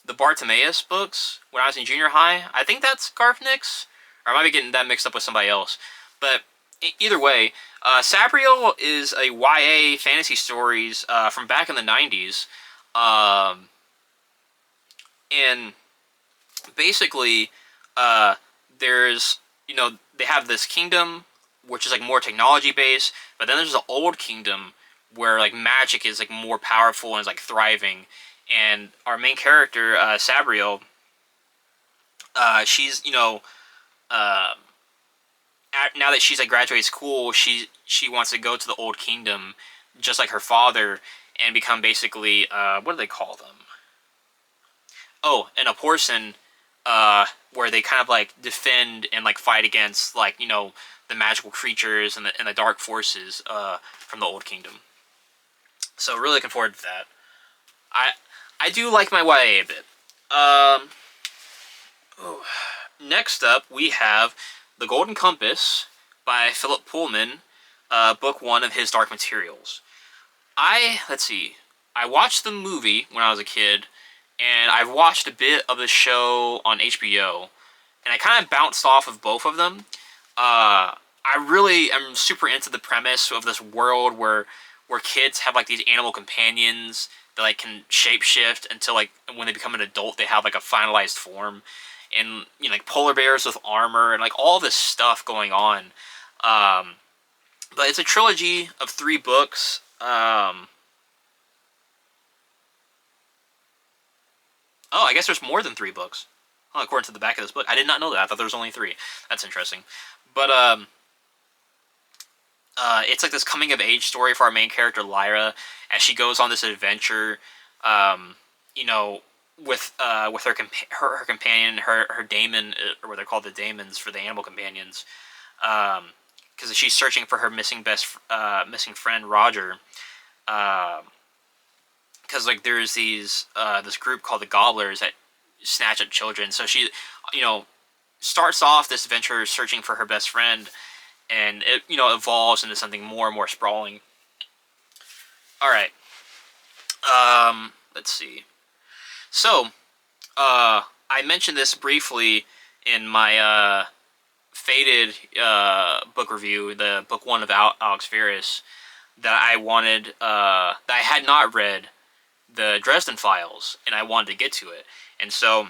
the Bartimaeus books when I was in junior high. I think that's Garth Nix. Or I might be getting that mixed up with somebody else. But either way, Sabriel is a YA fantasy stories from back in the 90s. And basically, there's, they have this kingdom, which is like more technology based, but then there's the old kingdom where like magic is like more powerful and is like thriving. And our main character, Sabriel, she's, now that she's like graduated school, she wants to go to the old kingdom, just like her father, and become basically, what do they call them? Oh, an Aporson, where they kind of like defend and like fight against like the magical creatures and the dark forces from the old kingdom. So really looking forward to that. I do like my YA a bit. Next up we have The Golden Compass by Philip Pullman, book 1 of his Dark Materials. Let's see. I watched the movie when I was a kid, and I've watched a bit of the show on HBO, and I kind of bounced off of both of them. I really am super into the premise of this world where kids have like these animal companions that like can shapeshift until like when they become an adult they have like a finalized form, and like polar bears with armor and like all this stuff going on. But it's a trilogy of 3 books. Oh, I guess there's more than 3 books. Oh, according to the back of this book. I did not know that. I thought there was only 3. That's interesting. But, it's like this coming-of-age story for our main character, Lyra, as she goes on this adventure, with her companion, her daemon, or what they're called, the daemons for the animal companions, because she's searching for her missing friend, Roger, because like there's this group called the Gobblers that snatch up children. So she, starts off this adventure searching for her best friend, and it evolves into something more and more sprawling. All right. Let's see. So, I mentioned this briefly in my Faded book review, the book 1 of Alex Verus, that I had not read the Dresden Files, and I wanted to get to it. And so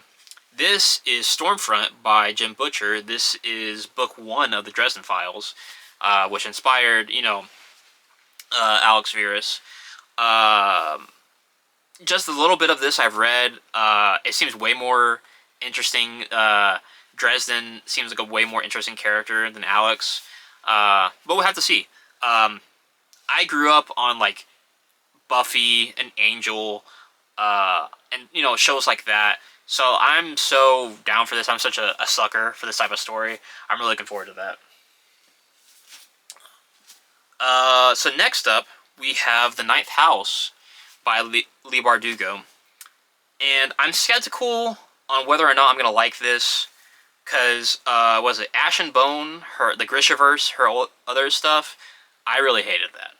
this is Stormfront by Jim Butcher. This is book 1 of the Dresden Files, which inspired, Alex Verus. Just a little bit of this I've read. It seems way more interesting. Dresden seems like a way more interesting character than Alex. But we'll have to see. I grew up on like Buffy and Angel, and shows like that. So I'm so down for this. I'm such a sucker for this type of story. I'm really looking forward to that. So next up, we have The Ninth House by Lee Bardugo. And I'm skeptical on whether or not I'm going to like this, because, was it Ash and Bone, the Grishaverse, her other stuff? I really hated that.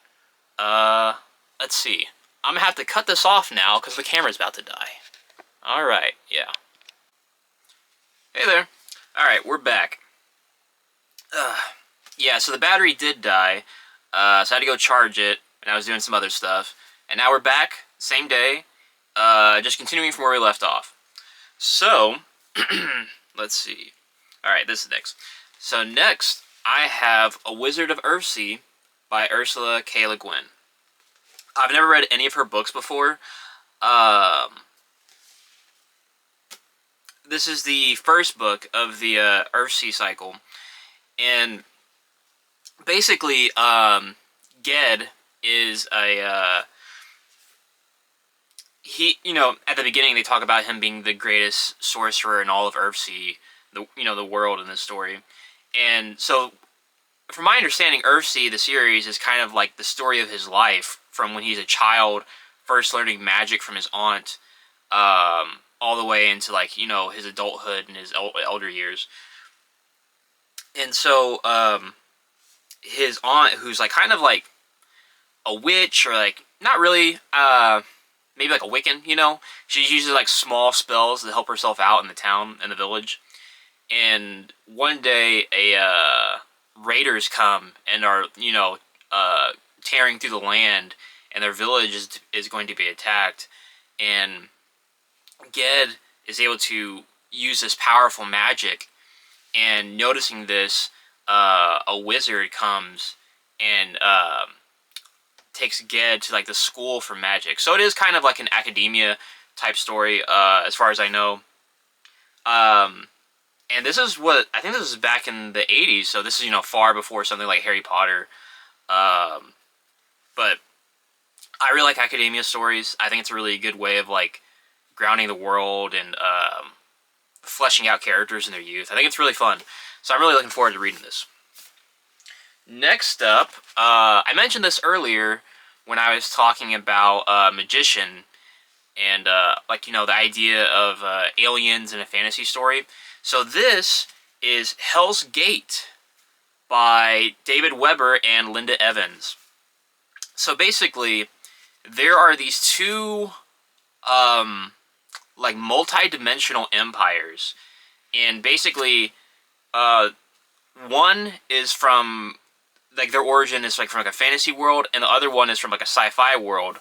Let's see. I'm going to have to cut this off now, because the camera's about to die. Alright, yeah. Hey there. Alright, we're back. Yeah, so the battery did die, so I had to go charge it, and I was doing some other stuff. And now we're back, same day, just continuing from where we left off. So, let's see. Alright, this is next. So next, I have A Wizard of Earthsea by Ursula K. Le Guin. I've never read any of her books before. This is the first book of the Earthsea cycle, and basically, Ged is a he. At the beginning they talk about him being the greatest sorcerer in all of Earthsea, the world in this story, and so from my understanding, Earthsea, the series, is kind of like the story of his life from when he's a child, first learning magic from his aunt, all the way into his adulthood and his elder years. And so his aunt, who's like kind of like a witch or like not really, maybe like a Wiccan, she uses like small spells to help herself out in the town and the village. And one day, raiders come and are tearing through the land, and their village is going to be attacked. And Ged is able to use this powerful magic, and noticing this, a wizard comes and takes Ged to like the school for magic. So it is kind of like an academia type story, as far as I know. And this is I think this is back in the 80s, so this is, far before something like Harry Potter. But I really like academia stories. I think it's a really good way of, like, grounding the world and fleshing out characters in their youth. I think it's really fun. So I'm really looking forward to reading this. Next up, I mentioned this earlier when I was talking about Magician and, the idea of aliens in a fantasy story. So this is Hell's Gate by David Weber and Linda Evans. So basically, there are these two, multi-dimensional empires. And basically, one is from, their origin is, from, a fantasy world, and the other one is from, a sci-fi world.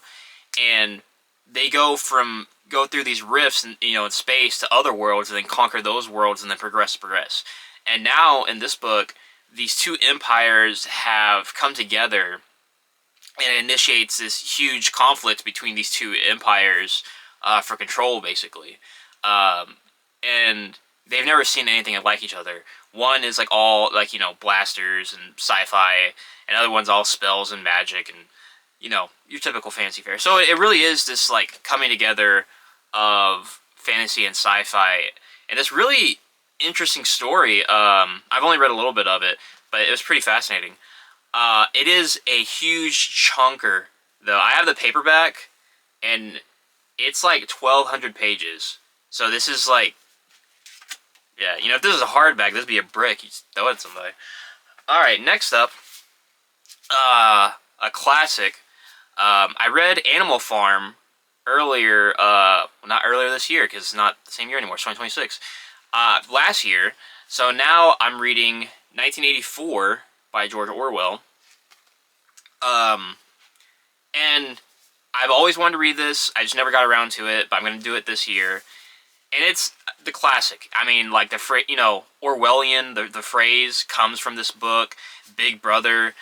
And they go through these rifts in space to other worlds, and then conquer those worlds, and then progress. And now in this book, these two empires have come together, and it initiates this huge conflict between these two empires for control, basically. And they've never seen anything like each other. One is all blasters and sci-fi, and the other one's all spells and magic and your typical fantasy fare. So it really is this coming together of fantasy and sci-fi, and this really interesting story. I've only read a little bit of it, but it was pretty fascinating. It is a huge chunker, though. I have the paperback, and it's 1,200 pages. So this is yeah, if this is a hardback, this would be a brick. You just throw it at somebody. All right, next up, a classic. I read Animal Farm earlier, not earlier this year, because it's not the same year anymore, it's 2026, last year. So now I'm reading 1984 by George Orwell. And I've always wanted to read this, I just never got around to it, but I'm going to do it this year. And it's the classic. I mean, the phrase, Orwellian, the phrase comes from this book, Big Brother.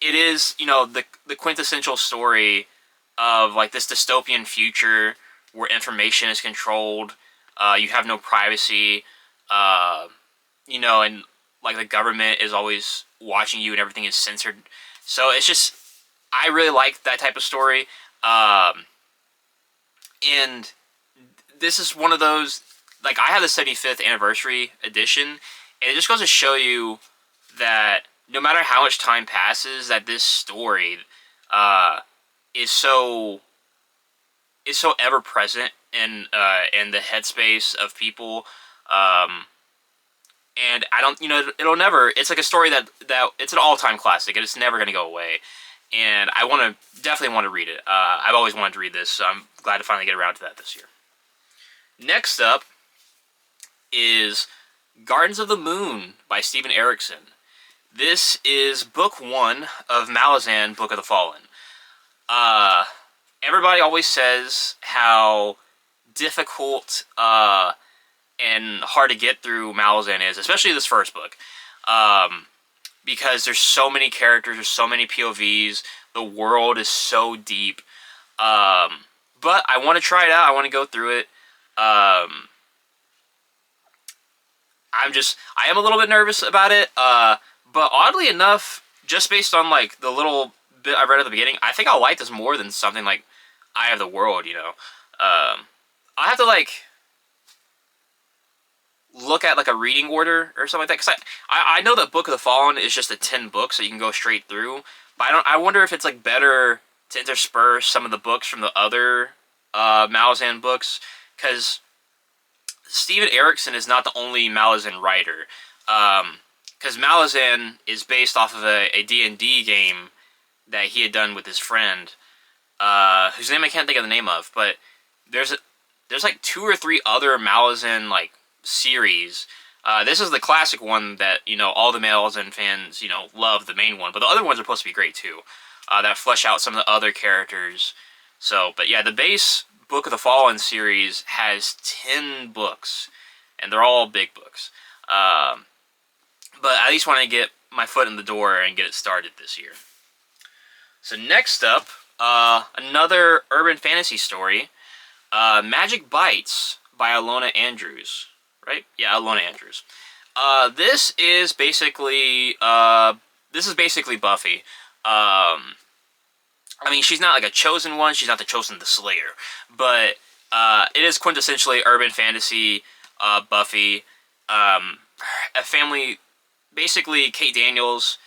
It is, the quintessential story of, this dystopian future where information is controlled, you have no privacy, and, the government is always watching you and everything is censored. So it's just, I really like that type of story. And this is one of those, I have the 75th anniversary edition, and it just goes to show you that no matter how much time passes, that this story is so ever present in the headspace of people, and I don't, it'll never. It's a story that it's an all-time classic, and it's never going to go away. And I definitely want to read it. I've always wanted to read this, so I'm glad to finally get around to that this year. Next up is Gardens of the Moon by Stephen Erickson. This is book 1 of Malazan, Book of the Fallen. Everybody always says how difficult and hard to get through Malazan is, especially this first book. Because there's so many characters, there's so many POVs, the world is so deep. But I want to try it out, I want to go through it. I am a little bit nervous about it, But oddly enough, just based on like the little bit I read at the beginning, I think I'll like this more than something like Eye of the World. I have to like look at like a reading order or something like that, because I know that Book of the Fallen is just a 10 books that you can go straight through, but I wonder if it's like better to intersperse some of the books from the other Malazan books, because Steven Erikson is not the only Malazan writer, because Malazan is based off of a D&D game that he had done with his friend, whose name I can't think of the name of, but there's like 2 or 3 other Malazan like series. This is the classic one that all the Malazan fans love, the main one, but the other ones are supposed to be great too. That flesh out some of the other characters. So, but yeah, the base Book of the Fallen series has 10 books, and they're all big books. But I at least want to get my foot in the door and get it started this year. So next up, another urban fantasy story, Magic Bites by Alona Andrews. Right? Yeah, Alona Andrews. This is basically Buffy. I mean, she's not like a chosen one. She's not the chosen, the Slayer, but it is quintessentially urban fantasy. Buffy, a family. Basically, Kate Daniels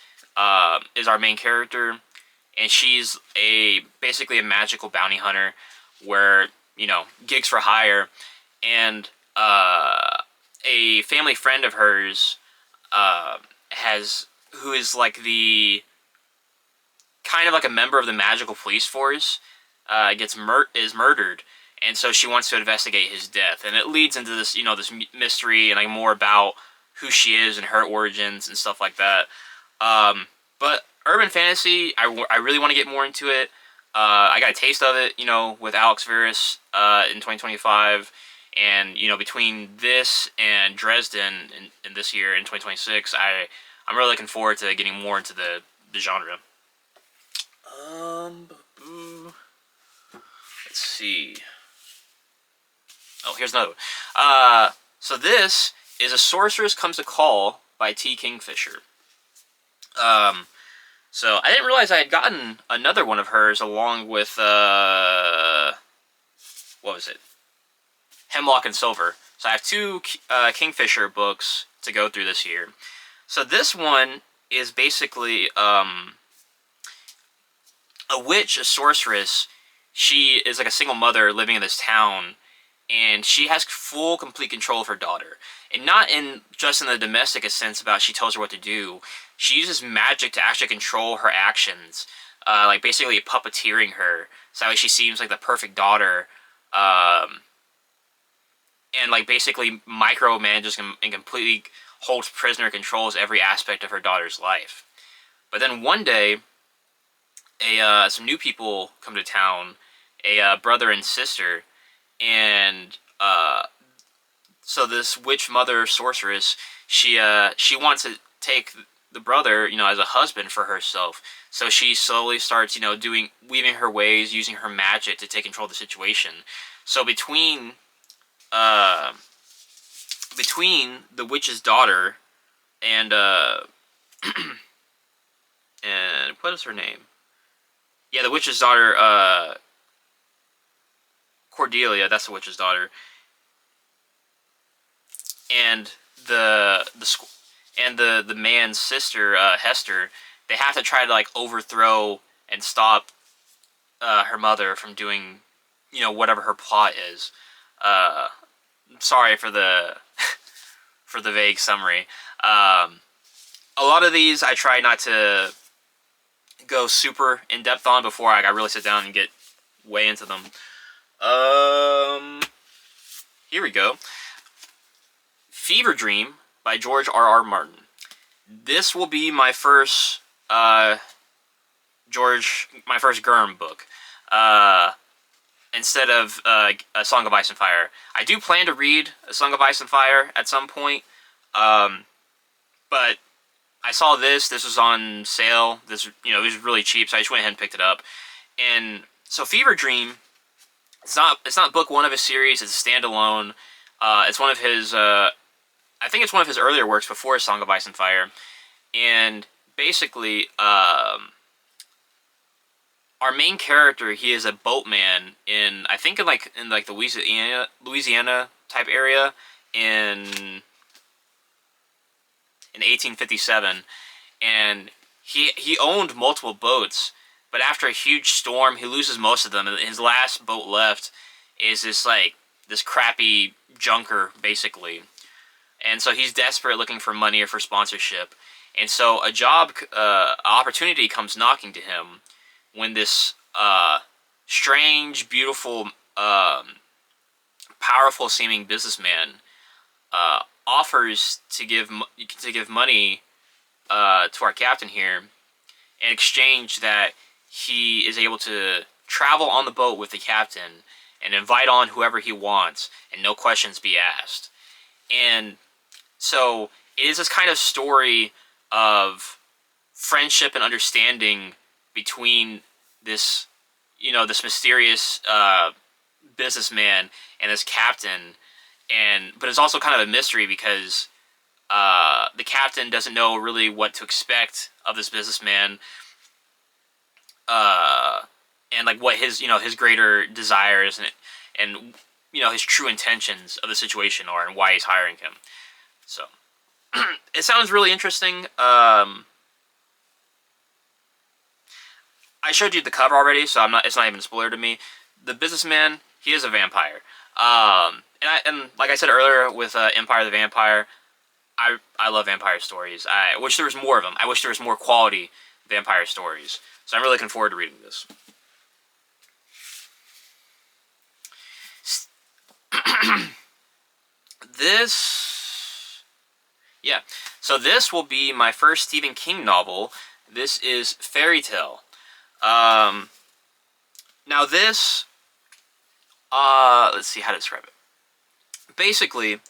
is our main character, and she's basically a magical bounty hunter, where gigs for hire, and a family friend of hers who is like the kind of like a member of the magical police force, is murdered, and so she wants to investigate his death, and it leads into this this mystery and like more about who she is and her origins and stuff like that. But urban fantasy, I really want to get more into it. I got a taste of it, with Alex Verus in 2025, and between this and Dresden in this year in 2026, I'm really looking forward to getting more into the genre. Let's see. Oh, here's another one. So this is A Sorceress Comes to Call by T. Kingfisher. So I didn't realize I had gotten another one of hers along with what was it? Hemlock and Silver. So I have 2 Kingfisher books to go through this year. So this one is basically a witch, a sorceress. She is like a single mother living in this town, and she has full, complete control of her daughter. And not just in the domestic sense about she tells her what to do. She uses magic to actually control her actions, like basically puppeteering her, so that way she seems like the perfect daughter, and like basically micromanages and completely holds prisoner, controls every aspect of her daughter's life. But then one day, some new people come to town, a brother and sister, and so this witch mother sorceress, she wants to take the brother, as a husband for herself. So she slowly starts, weaving her ways, using her magic to take control of the situation. So between the witch's daughter and and what is her name? Yeah, the witch's daughter, Cordelia. That's the witch's daughter. And the man's sister, Hester, they have to try to like overthrow and stop her mother from doing, whatever her plot is. Sorry for the for the vague summary. A lot of these I try not to go super in depth on before I really sit down and get way into them. Here we go. Fever Dream by George R.R. Martin. This will be my first Gurm book. Instead of A Song of Ice and Fire. I do plan to read A Song of Ice and Fire at some point, but I saw this was on sale, it was really cheap, so I just went ahead and picked it up. And so Fever Dream, it's not book 1 of a series, it's a standalone. It's one of his, I think it's one of his earlier works before A Song of Ice and Fire, And basically, our main character, he is a boatman in, I think in like the Louisiana type area in 1857, and he owned multiple boats, but after a huge storm, he loses most of them. And his last boat left is this crappy junker, basically. And so he's desperate, looking for money or for sponsorship. And so a job opportunity comes knocking to him when this strange, beautiful, powerful seeming businessman offers to give money to our captain here in exchange that he is able to travel on the boat with the captain and invite on whoever he wants and no questions be asked. And so it is this kind of story of friendship and understanding between this, this mysterious businessman and this captain, but it's also kind of a mystery because the captain doesn't know really what to expect of this businessman, and like what his greater desires and his true intentions of the situation are and why he's hiring him. So it sounds really interesting. I showed you the cover already, so it's not even a spoiler to me. The businessman, he is a vampire. And like I said earlier with Empire the Vampire, I love vampire stories. I wish there was more of them. I wish there was more quality vampire stories. So I'm really looking forward to reading this. So this will be my first Stephen King novel. This is Fairy Tale. Now this, let's see how to describe it. Basically,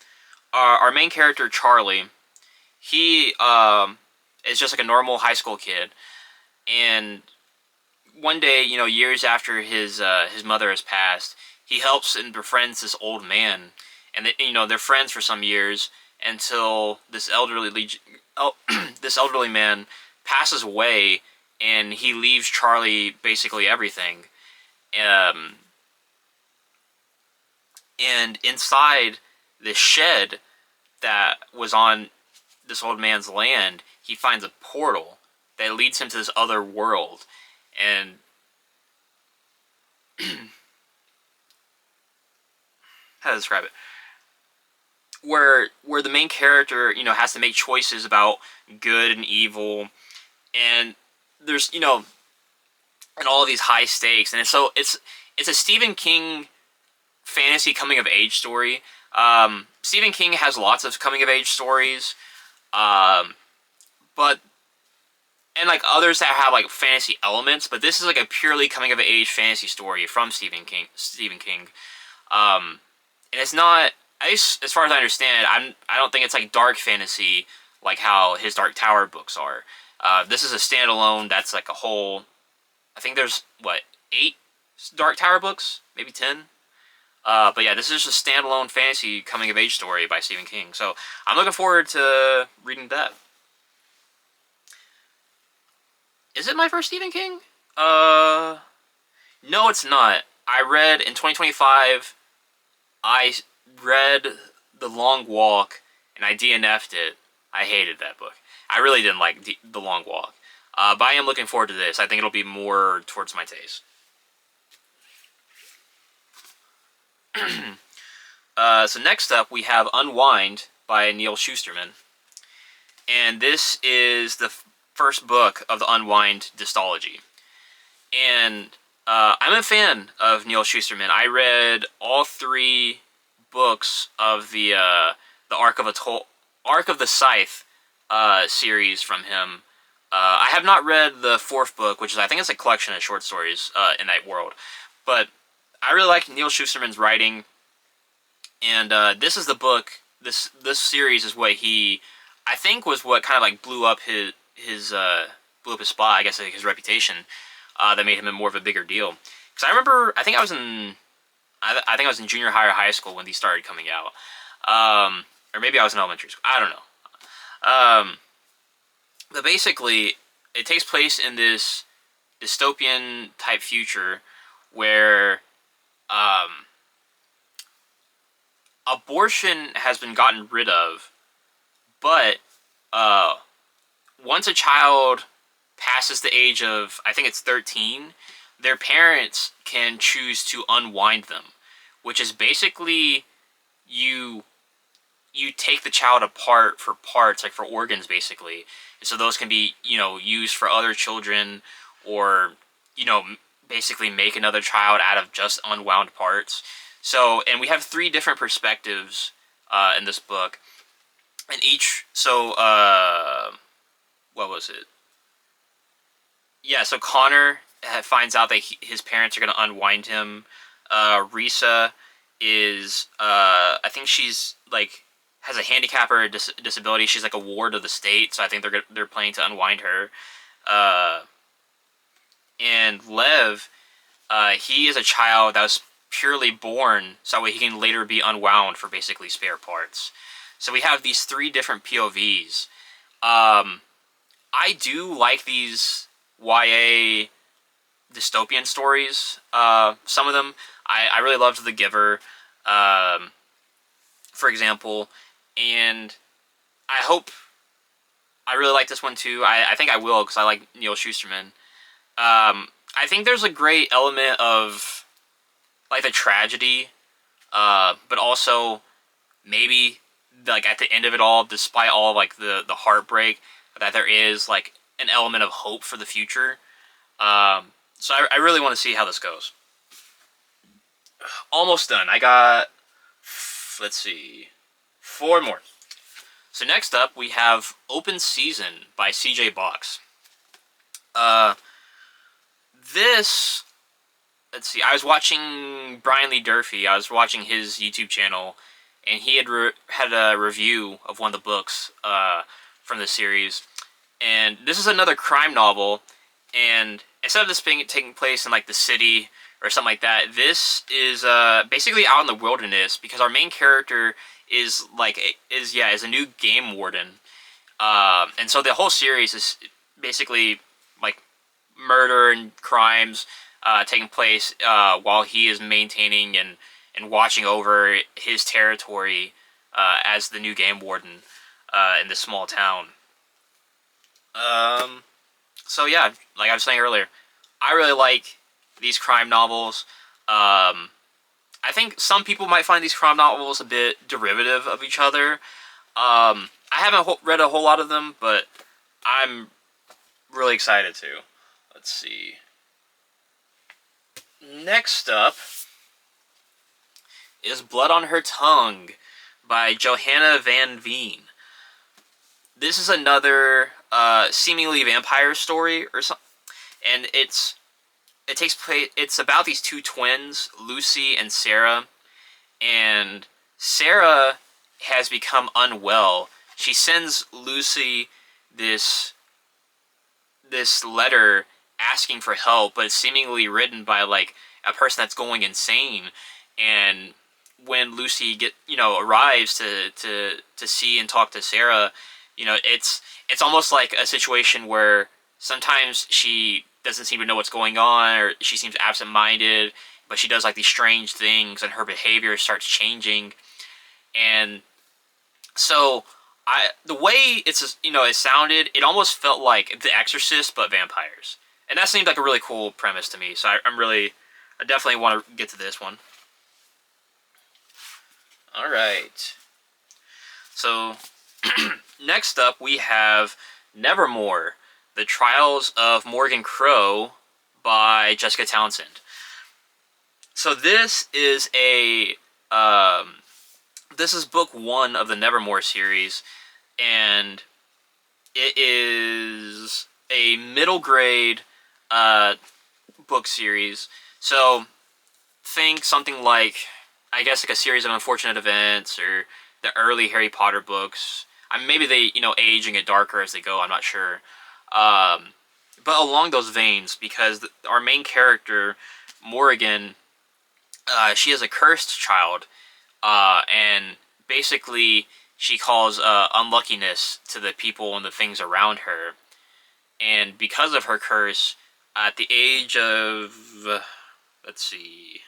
our main character, Charlie, he is just like a normal high school kid. And one day, years after his mother has passed, he helps and befriends this old man. And they're friends for some years until this elderly man passes away, and he leaves Charlie basically everything. And inside this shed that was on this old man's land, he finds a portal that leads him to this other world. And how to describe it? Where the main character, has to make choices about good and evil, and there's, and all of these high stakes, and it's a Stephen King fantasy coming of age story. Stephen King has lots of coming of age stories, but and like others that have like fantasy elements, but this is like a purely coming of age fantasy story from Stephen King. And it's not, at least as far as I understand, I don't think it's like dark fantasy like how his Dark Tower books are. This is a standalone that's like a whole, I think there's, 8 Dark Tower books? Maybe 10? But yeah, this is just a standalone fantasy coming-of-age story by Stephen King. So I'm looking forward to reading that. Is it my first Stephen King? No, it's not. In 2025, I read The Long Walk, and I DNF'd it. I hated that book. I really didn't like The Long Walk. But I am looking forward to this. I think it'll be more towards my taste. So next up, we have Unwind by Neal Shusterman. And this is the first book of the Unwind dystology. And I'm a fan of Neal Shusterman. I read all 3 books of the Arc of the Scythe series from him. I have not read the 4th book, which is, I think it's a collection of short stories in that world. But I really like Neal Shusterman's writing, and this is the book. This series is what I think was what kind of like blew up his spot. I guess like his reputation that made him more of a bigger deal. Because I remember, I think I was in junior high or high school when these started coming out, or maybe I was in elementary school. I don't know. But basically, it takes place in this dystopian type future where um, abortion has been gotten rid of, but uh, once a child passes the age of, I think it's 13, their parents can choose to unwind them, which is basically you you take the child apart for parts, like for organs, basically. And so those can be, used for other children, or, you know, basically make another child out of just unwound parts. So, and we have three different perspectives in this book, and each. So, what was it? Yeah. So Connor finds out that his parents are going to unwind him. Risa is, I think she's like has a handicap or a disability. She's like a ward of the state, so I think they're planning to unwind her. Uh, and Lev, he is a child that was purely born so that way he can later be unwound for basically spare parts. So we have these three different POVs. I do like these YA dystopian stories. Some of them, I really loved The Giver, for example, and I really like this one too. I think I will because I like Neil Schusterman. I think there's a great element of like the tragedy, but also maybe like at the end of it all, despite all like the heartbreak, that there is like an element of hope for the future. So I really want to see how this goes. Almost done. I got, let's see, four more. So next up we have Open Season by CJ Box. This, let's see, I was watching Brian Lee Durfee. I was watching his YouTube channel, and he had a review of one of the books from the series. And this is another crime novel, and instead of this being taking place in like the city or something like that, this is basically out in the wilderness because our main character is a new game warden, and so the whole series is basically like murder and crimes taking place while he is maintaining and watching over his territory as the new game warden in this small town. So yeah, like I was saying earlier, I really like these crime novels. I think some people might find these crime novels a bit derivative of each other. I haven't read a whole lot of them, but I'm really excited to. Let's see. Next up is Blood on Her Tongue by Johanna Van Veen. This is another seemingly vampire story or something, and it takes place. It's about these two twins, Lucy and Sarah, and Sarah has become unwell. She sends Lucy this letter asking for help, but it's seemingly written by like a person that's going insane. And when Lucy arrives to see and talk to Sarah, it's almost like a situation where sometimes she doesn't seem to know what's going on, or she seems absent-minded, but she does like these strange things, and her behavior starts changing. And so the way it sounded, it almost felt like The Exorcist but vampires, and that seemed like a really cool premise to me. So I definitely want to get to this one. All right. So next up we have Nevermore, The Trials of Morgan Crow by Jessica Townsend. So this is this is book one of the Nevermore series, and it is a middle grade book series. So think something like, I guess, like a series of unfortunate events, or the early Harry Potter books. I mean, maybe they age and get darker as they go. I'm not sure, but along those veins, because our main character Morgan, she is a cursed child, and basically she calls unluckiness to the people and the things around her. and because of her curse, at the age of, let's see,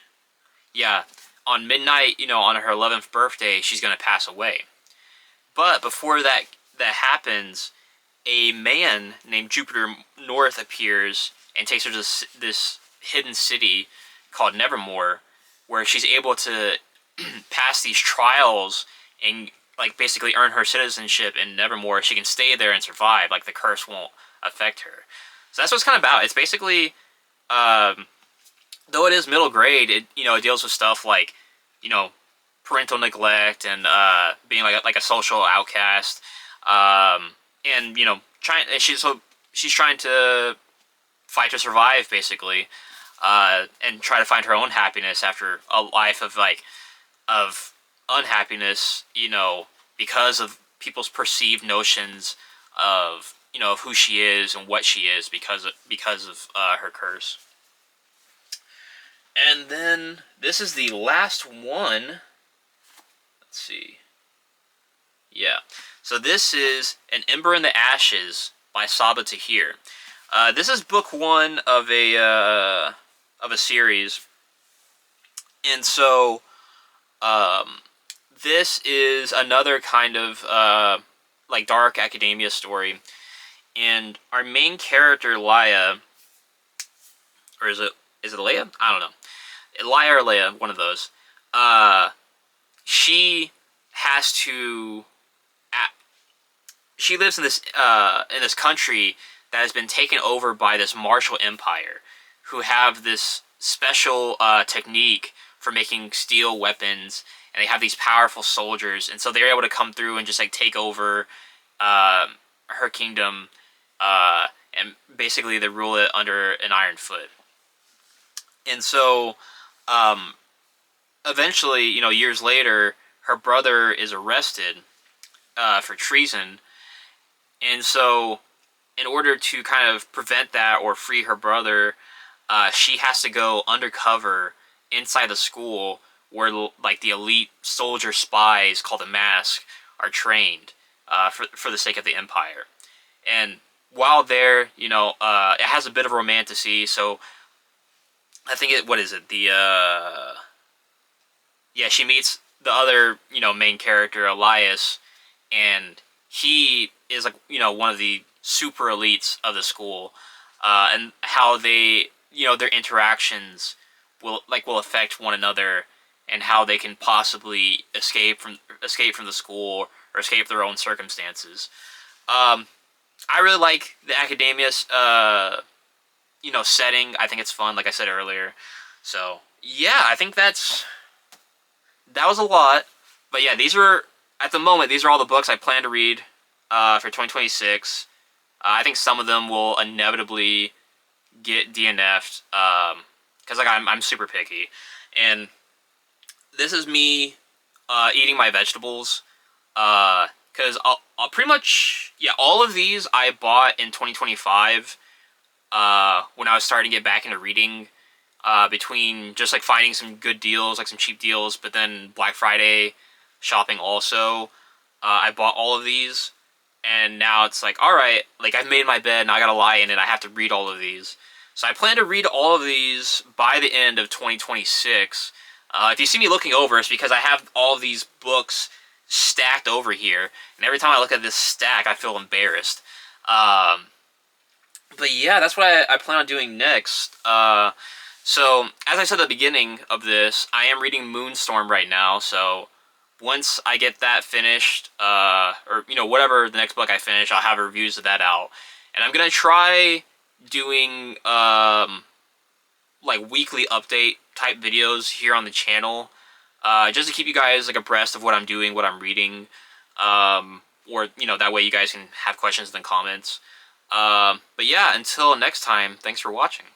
yeah, on midnight, on her 11th birthday, she's gonna pass away. But before that happens, a man named Jupiter North appears and takes her to this hidden city called Nevermore, where she's able to pass these trials and like basically earn her citizenship in Nevermore. She can stay there and survive. Like the curse won't affect her. So that's what it's kind of about. It's basically, though it is middle grade, it deals with stuff like, parental neglect and being like a social outcast, and she's trying to fight to survive basically, and try to find her own happiness after a life of unhappiness, because of people's perceived notions of who she is and what she is because of her curse. And then this is the last one. Let's see. Yeah. So this is An Ember in the Ashes by Saba Tahir. This is book one of a series, and so this is another kind of like dark academia story, and our main character Leia, or is it Leia? I don't know. Leia or Leia, one of those. She has to. She lives in this country that has been taken over by this martial empire, who have this special technique for making steel weapons, and they have these powerful soldiers, and so they're able to come through and just like take over her kingdom, and basically they rule it under an iron foot. And so, eventually, years later, her brother is arrested for treason, and so, in order to kind of prevent that or free her brother, she has to go undercover inside the school where like the elite soldier spies called the Mask are trained for the sake of the Empire. And while there, it has a bit of romantasy. So I think what is it? She meets the other main character, Elias, and he is like one of the super elites of the school, and how they their interactions will affect one another, and how they can possibly escape from the school or escape their own circumstances. I really like the academia setting. I think it's fun, like I said earlier. So yeah, I think that was a lot. But yeah, at the moment these are all the books I plan to read for 2026. I think some of them will inevitably get DNF'd, because I'm super picky, and this is me eating my vegetables, because I'll pretty much all of these I bought in 2025 when I was starting to get back into reading, between just like finding some good deals, like some cheap deals, but then Black Friday shopping also. I bought all of these. And now it's like, alright, like I've made my bed and I gotta lie in it, I have to read all of these. So I plan to read all of these by the end of 2026. If you see me looking over, it's because I have all of these books stacked over here. And every time I look at this stack, I feel embarrassed. But yeah, that's what I plan on doing next. So, as I said at the beginning of this, I am reading Moonstorm right now, so once I get that finished, or whatever the next book I finish, I'll have reviews of that out, and I'm gonna try doing like weekly update type videos here on the channel, just to keep you guys like abreast of what I'm doing, what I'm reading, or that way you guys can have questions in the comments. But yeah, until next time, thanks for watching.